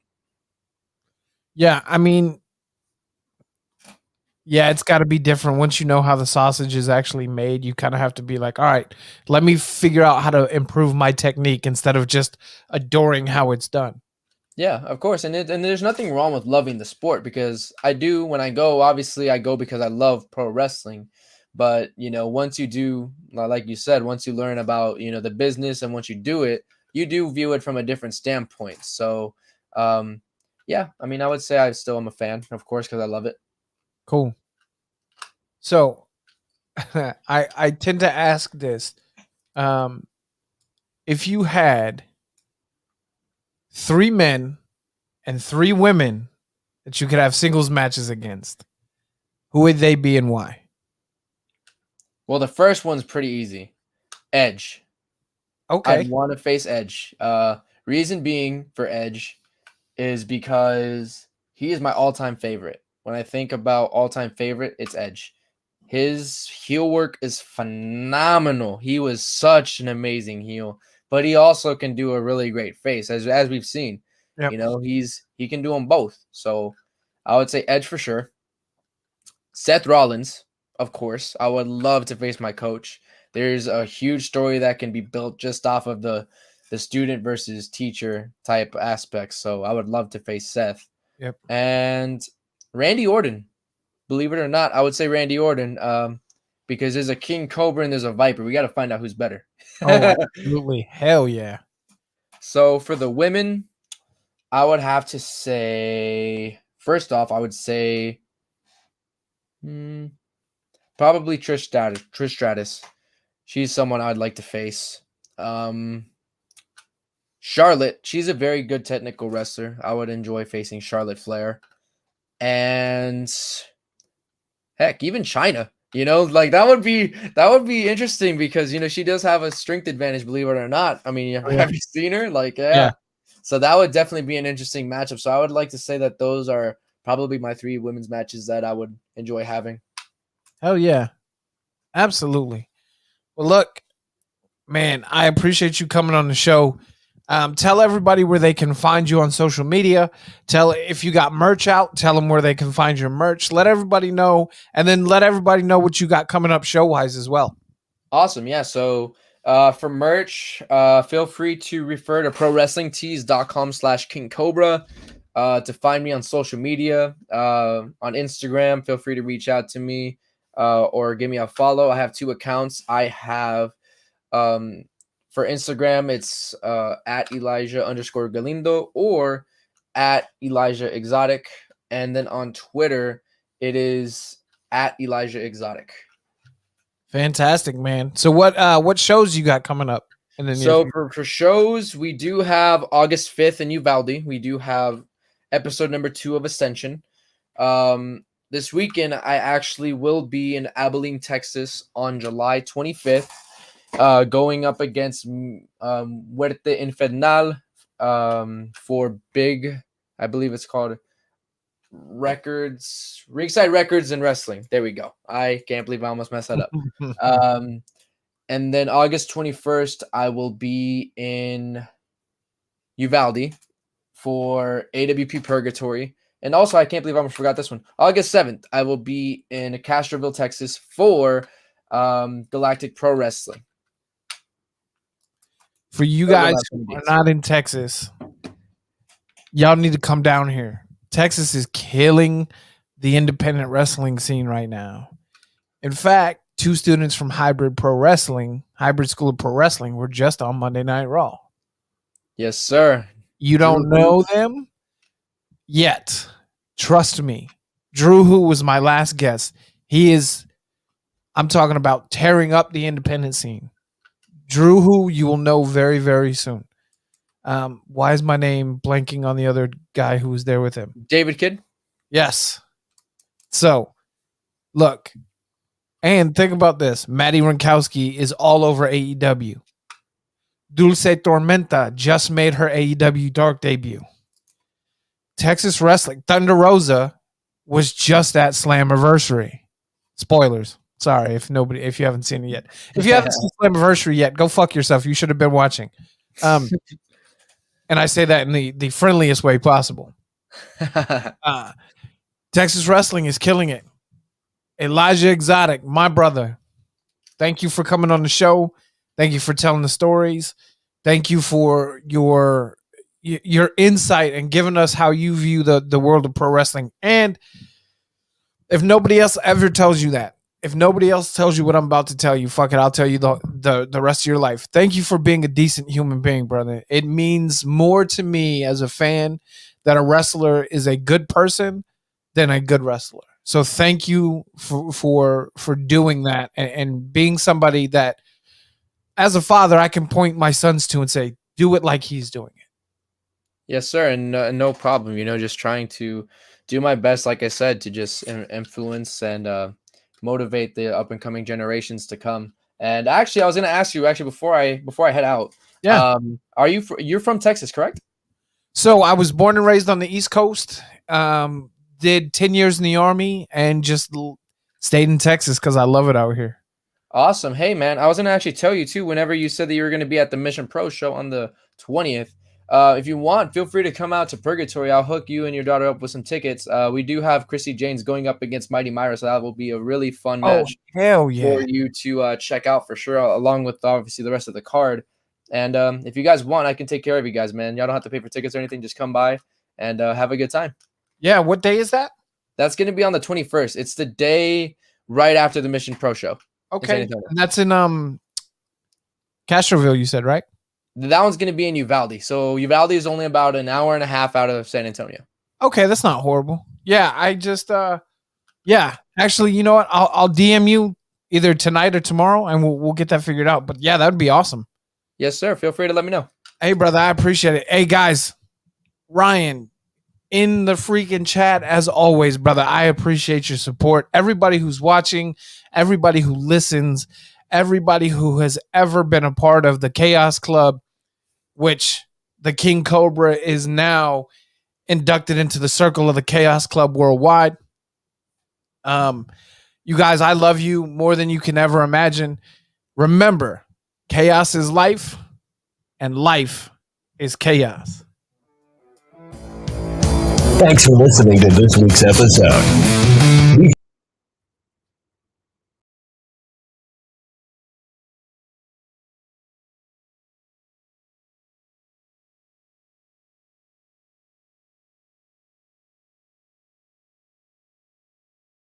Yeah. I mean, yeah, it's got to be different. Once you know how the sausage is actually made, you kind of have to be like, all right, let me figure out how to improve my technique instead of just adoring how it's done. Yeah, of course, and there's nothing wrong with loving the sport because I do when I go. Obviously, I go because I love pro wrestling, but once you do, like you said, once you learn about the business and once you do it, you do view it from a different standpoint. So, um, yeah, I mean, I would say I still am a fan, of course, because I love it. Cool. So I tend to ask this. Um, if you had 3 men and 3 women that you could have singles matches against, who would they be and why? Well, the first one's pretty easy. Edge. I'd Okay. want to face Edge. Reason being for Edge is because he is my all-time favorite. When I think about all-time favorite, it's Edge. His heel work is phenomenal. He was such an amazing heel, but he also can do a really great face, as we've seen. Yep. He can do them both. So I would say Edge for sure. Seth Rollins, of course. I would love to face my coach. There's a huge story that can be built just off of the student versus teacher type aspects. So I would love to face Seth. Yep. And Randy Orton. Believe it or not, I would say Randy Orton, because there's a King Cobra and there's a Viper. We got to find out who's better. Oh, absolutely. Hell yeah. So for the women, I would have to say, first off, I would say probably Trish Stratus. Trish Stratus. She's someone I'd like to face. Charlotte, she's a very good technical wrestler. I would enjoy facing Charlotte Flair. And heck, even China. Like that would be interesting because she does have a strength advantage, believe it or not. I mean, Oh, yeah. have you seen her? Like, yeah. Yeah. So that would definitely be an interesting matchup. So I would like to say that those are probably my 3 women's matches that I would enjoy having. Hell yeah. Absolutely. Well, look, man, I appreciate you coming on the show. Tell everybody where they can find you on social media. Tell if you got merch out, tell them where they can find your merch. Let everybody know, and then let everybody know what you got coming up show wise as well. Awesome. Yeah. So for merch, feel free to refer to prowrestlingtees.com/King Cobra to find me on social media. On Instagram, feel free to reach out to me or give me a follow. I have 2 accounts. I have for Instagram, it's at Elijah_Galindo or at Elijah Exotic. And then on Twitter, it is at Elijah Exotic. Fantastic, man. So what shows you got coming up in the near So future? for shows, we do have August 5th in Uvalde. We do have episode number 2 of Ascension. This weekend, I actually will be in Abilene, Texas on July 25th, going up against Muerte Infernal for Big, I believe it's called Records, Ringside Records and Wrestling. There we go. I can't believe I almost messed that up. And then August 21st, I will be in Uvalde for AWP Purgatory. And also, I can't believe I almost forgot this one. August 7th, I will be in Castroville, Texas for Galactic Pro Wrestling. For you guys who are not in Texas, y'all need to come down here. Texas is killing the independent wrestling scene right now. In fact, 2 students from Hybrid School of Pro Wrestling, were just on Monday Night Raw. Yes, sir. You don't know them yet. Trust me. Drew, who was my last guest, he is I'm talking about tearing up the independent scene. Drew, who you will know very, very soon. Why is my name blanking on the other guy who was there with him? David Kidd. Yes. So, look, and think about this. Maddie Ronkowski is all over AEW. Dulce Tormenta just made her AEW Dark debut. Texas Wrestling, Thunder Rosa was just at Slammiversary. Spoilers. Sorry if you haven't seen it yet. If you haven't seen Slammiversary yet, go fuck yourself. You should have been watching. And I say that in the friendliest way possible. Texas Wrestling is killing it. Elijah Exotic, my brother. Thank you for coming on the show. Thank you for telling the stories. Thank you for your insight and giving us how you view the world of pro wrestling. And if nobody else ever tells you that, if nobody else tells you what I'm about to tell you, fuck it, I'll tell you the rest of your life. Thank you for being a decent human being, brother. It means more to me as a fan that a wrestler is a good person than a good wrestler. So thank you for doing that and being somebody that, as a father, I can point my sons to and say, do it like he's doing it. Yes, sir. And no problem. Just trying to do my best, like I said, to just influence and motivate the up and coming generations to come. And actually, I was going to ask you before I head out. Yeah. You're from Texas, correct? So I was born and raised on the East Coast. Did 10 years in the Army and just stayed in Texas because I love it out here. Awesome. Hey, man, I was going to actually tell you, too, whenever you said that you were going to be at the Mission Pro show on the 20th, if you want, feel free to come out to Purgatory. I'll hook you and your daughter up with some tickets. We do have Chrissy Janes going up against Mighty Myra, so that will be a really fun match hell yeah. for you to check out for sure, along with, obviously, the rest of the card. And if you guys want, I can take care of you guys, man. Y'all don't have to pay for tickets or anything. Just come by and have a good time. Yeah, what day is that? That's going to be on the 21st. It's the day right after the Mission Pro show. Okay, and that's in Castroville, you said, right? That one's going to be in Uvalde. So Uvalde is only about an hour and a half out of San Antonio. Okay, that's not horrible. Yeah, I just actually, you know what? I'll DM you either tonight or tomorrow, and we'll get that figured out. But yeah, that would be awesome. Yes, sir. Feel free to let me know. Hey, brother, I appreciate it. Hey, guys, Ryan in the freaking chat as always, brother. I appreciate your support. Everybody who's watching, everybody who listens, everybody who has ever been a part of the Chaos Club, which the King Cobra is now inducted into the circle of the Chaos Club worldwide. You guys, I love you more than you can ever imagine. Remember, chaos is life, and life is chaos. Thanks for listening to this week's episode.